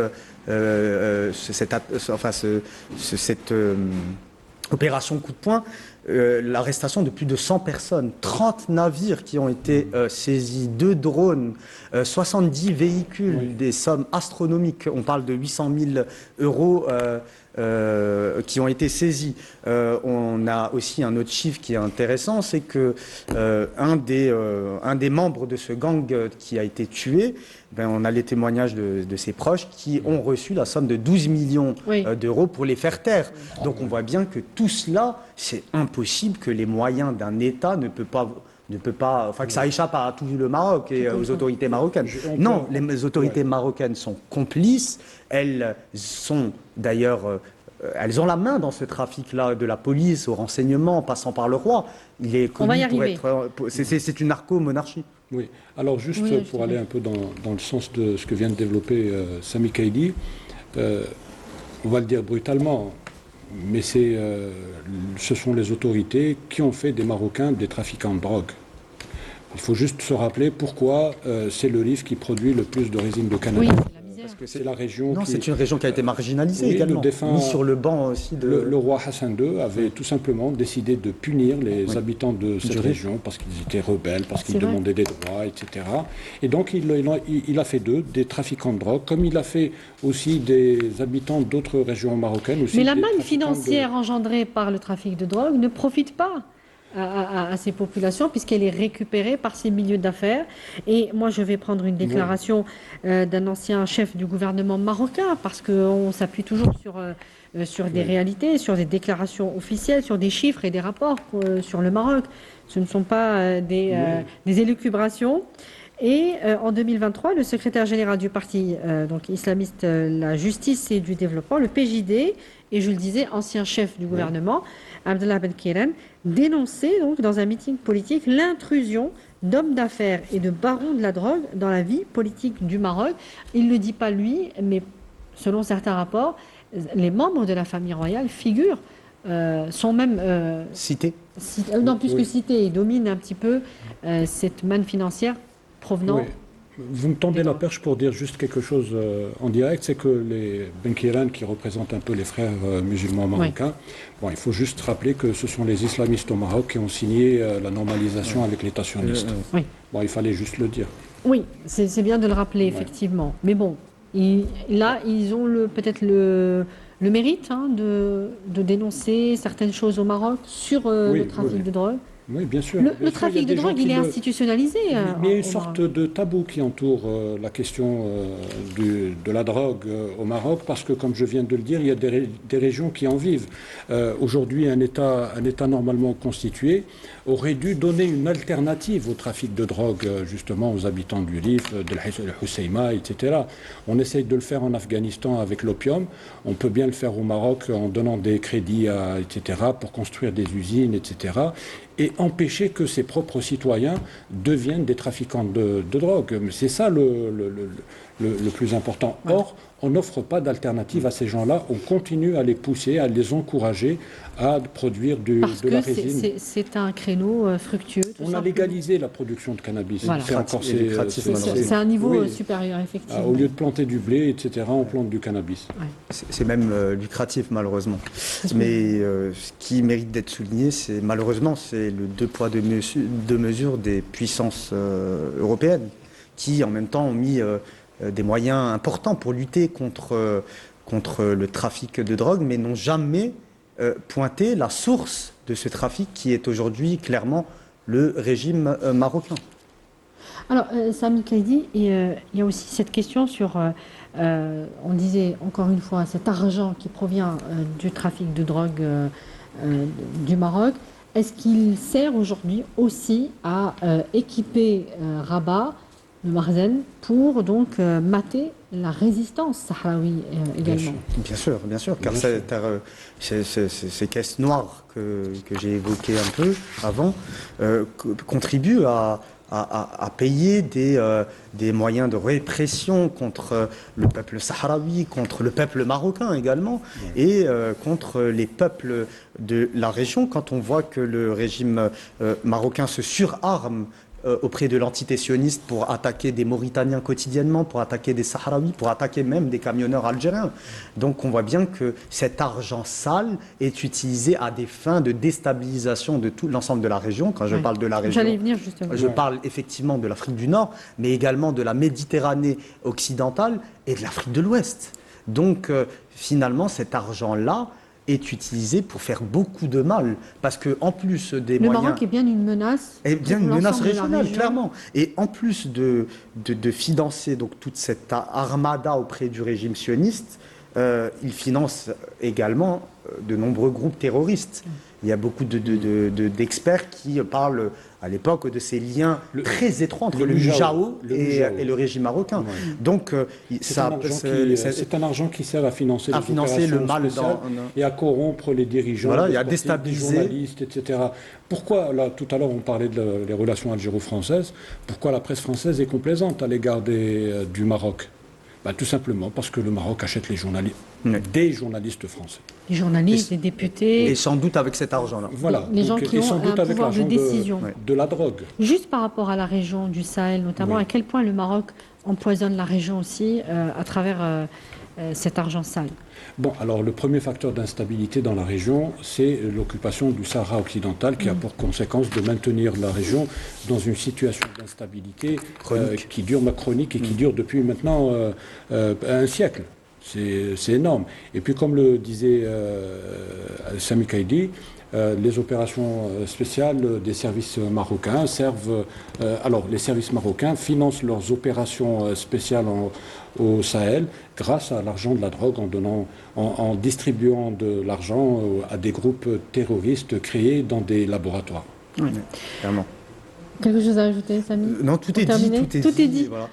opération coup de poing, l'arrestation de plus de 100 personnes, 30 navires qui ont été saisis, 2 drones, 70 véhicules, des sommes astronomiques. On parle de 800 000 euros qui ont été saisis. On a aussi un autre chiffre qui est intéressant, c'est que un des membres de ce gang qui a été tué, on a les témoignages de ses proches qui ont reçu la somme de 12 millions d'euros pour les faire taire. Donc on voit bien que tout cela, c'est impossible que les moyens d'un État ne peut pas, enfin que ça échappe à tout le Maroc et aux autorités marocaines. Non, les autorités marocaines sont complices. Elles sont d'ailleurs, elles ont la main dans ce trafic-là, de la police au renseignement, en passant par le roi. Il est connu On va y pour arriver. être, c'est une narco-monarchie. Oui, alors juste Oui, pour aller un peu dans le sens de ce que vient de développer Sami Kaidi, on va le dire brutalement, mais ce sont les autorités qui ont fait des Marocains des trafiquants de drogue. Il faut juste se rappeler pourquoi c'est le Rif qui produit le plus de résine de cannabis. Oui, c'est la misère. Parce que C'est la région Non, qui... c'est une région qui a été marginalisée Oui, également, le défunt- mis sur le banc aussi de... Le roi Hassan II avait tout simplement décidé de punir les habitants de cette Rif. région parce qu'ils étaient rebelles, parce qu'ils C'est vrai. demandaient des droits, etc. Et donc il a fait d'eux des trafiquants de drogue, comme il a fait aussi des habitants d'autres régions marocaines. Aussi Mais la des manne trafiquants financière engendrée par le trafic de drogue ne profite pas à ces populations puisqu'elle est récupérée par ces milieux d'affaires. Et moi, je vais prendre une déclaration d'un ancien chef du gouvernement marocain parce qu'on s'appuie toujours sur des réalités, sur des déclarations officielles, sur des chiffres et des rapports sur le Maroc. Ce ne sont pas des élucubrations. Et en 2023, le secrétaire général du parti donc islamiste La Justice et du Développement, le PJD, et je le disais, ancien chef du gouvernement, Abdallah Ben Kairan, dénonçait donc dans un meeting politique l'intrusion d'hommes d'affaires et de barons de la drogue dans la vie politique du Maroc. Il ne le dit pas lui, mais selon certains rapports, les membres de la famille royale figurent, sont même... Cité. non, plus que cités, ils dominent un petit peu cette manne financière provenant... Oui. Vous me tendez la perche pour dire juste quelque chose en direct, c'est que les Ben Kairan, qui représentent un peu les frères musulmans marocains, bon, il faut juste rappeler que ce sont les islamistes au Maroc qui ont signé la normalisation avec l'État sioniste. Oui. Bon, il fallait juste le dire. Oui, c'est bien de le rappeler, effectivement. Mais bon, là, ils ont peut-être le mérite de dénoncer certaines choses au Maroc sur le trafic de drogue. Oui, bien sûr. Le trafic de drogue, il est institutionnalisé. Il y a une au sorte Maroc. de tabou qui entoure la question de la drogue au Maroc, parce que, comme je viens de le dire, il y a des régions qui en vivent. Aujourd'hui, un État normalement constitué aurait dû donner une alternative au trafic de drogue, justement, aux habitants du Rif, de l'Husseima, etc. On essaye de le faire en Afghanistan avec l'opium. On peut bien le faire au Maroc en donnant des crédits, etc., pour construire des usines, etc., et empêcher que ses propres citoyens deviennent des trafiquants de drogue. C'est ça le plus important. Or, on n'offre pas d'alternative à ces gens-là. On continue à les pousser, à les encourager à produire de la résine. Parce que c'est un créneau fructueux. On a légalisé la production de cannabis. Voilà. C'est un niveau supérieur, effectivement. Au lieu de planter du blé, etc., on plante du cannabis. Ouais. C'est même lucratif, malheureusement. Mais ce qui mérite d'être souligné, c'est malheureusement, c'est le deux poids, deux mesures des puissances européennes qui, en même temps, ont mis des moyens importants pour lutter contre le trafic de drogue, mais n'ont jamais pointé la source de ce trafic qui est aujourd'hui clairement le régime marocain. Alors, Sami Kaidi, il y a aussi cette question sur, on disait encore une fois, cet argent qui provient du trafic de drogue du Maroc. Est-ce qu'il sert aujourd'hui aussi à équiper Rabat, le Marzen, pour donc mater la résistance sahraoui également? Bien sûr, car ces caisses noires que j'ai évoquées un peu avant contribuent à payer des moyens de répression contre le peuple sahraoui, contre le peuple marocain également, et contre les peuples de la région. Quand on voit que le régime marocain se surarme auprès de l'entité sioniste pour attaquer des Mauritaniens quotidiennement, pour attaquer des Sahraouis, pour attaquer même des camionneurs algériens. Donc on voit bien que cet argent sale est utilisé à des fins de déstabilisation de tout l'ensemble de la région. Quand je parle de la région, j'allais venir justement. Je parle effectivement de l'Afrique du Nord, mais également de la Méditerranée occidentale et de l'Afrique de l'Ouest. Donc finalement cet argent-là est utilisé pour faire beaucoup de mal, parce que en plus des moyens... Le Maroc est bien une menace. Est bien une menace régionale, clairement. Et en plus de financer donc toute cette armada auprès du régime sioniste, il finance également de nombreux groupes terroristes. Il y a beaucoup d'experts qui parlent à l'époque de ces liens très étroits entre le Mujao et le régime marocain. Ouais. Donc c'est un argent qui sert à financer le mal et à corrompre les dirigeants, et à déstabiliser les journalistes, etc. Pourquoi, là, tout à l'heure, on parlait des relations algéro-françaises, pourquoi la presse française est complaisante à l'égard du Maroc? Tout simplement parce que le Maroc achète des journalistes français. Les journalistes, les députés. Et sans doute avec cet argent-là. Voilà. Les gens qui ont un pouvoir de décision. De la drogue. Juste par rapport à la région du Sahel, notamment, à quel point le Maroc empoisonne la région aussi à travers cet argent sale? Bon, alors le premier facteur d'instabilité dans la région, c'est l'occupation du Sahara occidental qui a pour conséquence de maintenir la région dans une situation d'instabilité chronique et qui dure depuis maintenant un siècle. C'est énorme. Et puis comme le disait Sami Kaidi, les opérations spéciales des services marocains servent... les services marocains financent leurs opérations spéciales au Sahel grâce à l'argent de la drogue, en distribuant de l'argent à des groupes terroristes créés dans des laboratoires. Oui, clairement. Quelque chose à ajouter, Sami? Non, tout est dit. Voilà.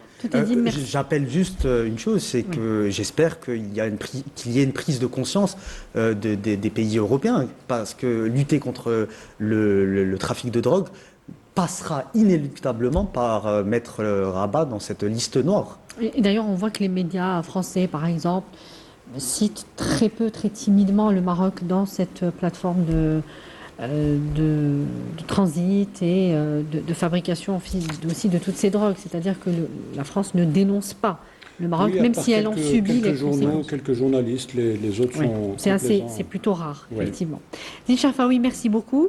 J'appelle juste une chose, c'est que j'espère qu'il y ait une prise de conscience des pays européens, parce que lutter contre le trafic de drogue passera inéluctablement par mettre Rabat dans cette liste noire. Et d'ailleurs, on voit que les médias français, par exemple, citent très peu, très timidement le Maroc dans cette plateforme de transit et de fabrication aussi de toutes ces drogues. C'est-à-dire que la France ne dénonce pas le Maroc, même si elle en subit les conséquences. Quelques journalistes, les autres sont... C'est plutôt rare, effectivement. Zine Cherfaoui, merci beaucoup.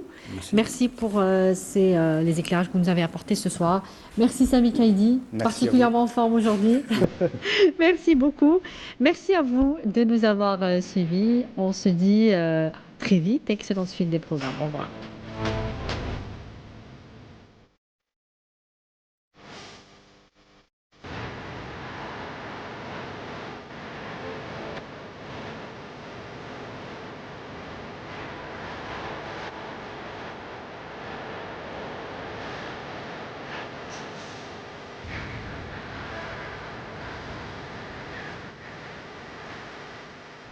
Merci pour les éclairages que vous nous avez apportés ce soir. Merci Sami Kaidi, particulièrement en forme aujourd'hui. Merci beaucoup. Merci à vous de nous avoir suivis. On se dit très vite. Excellente suite des programmes. Au revoir.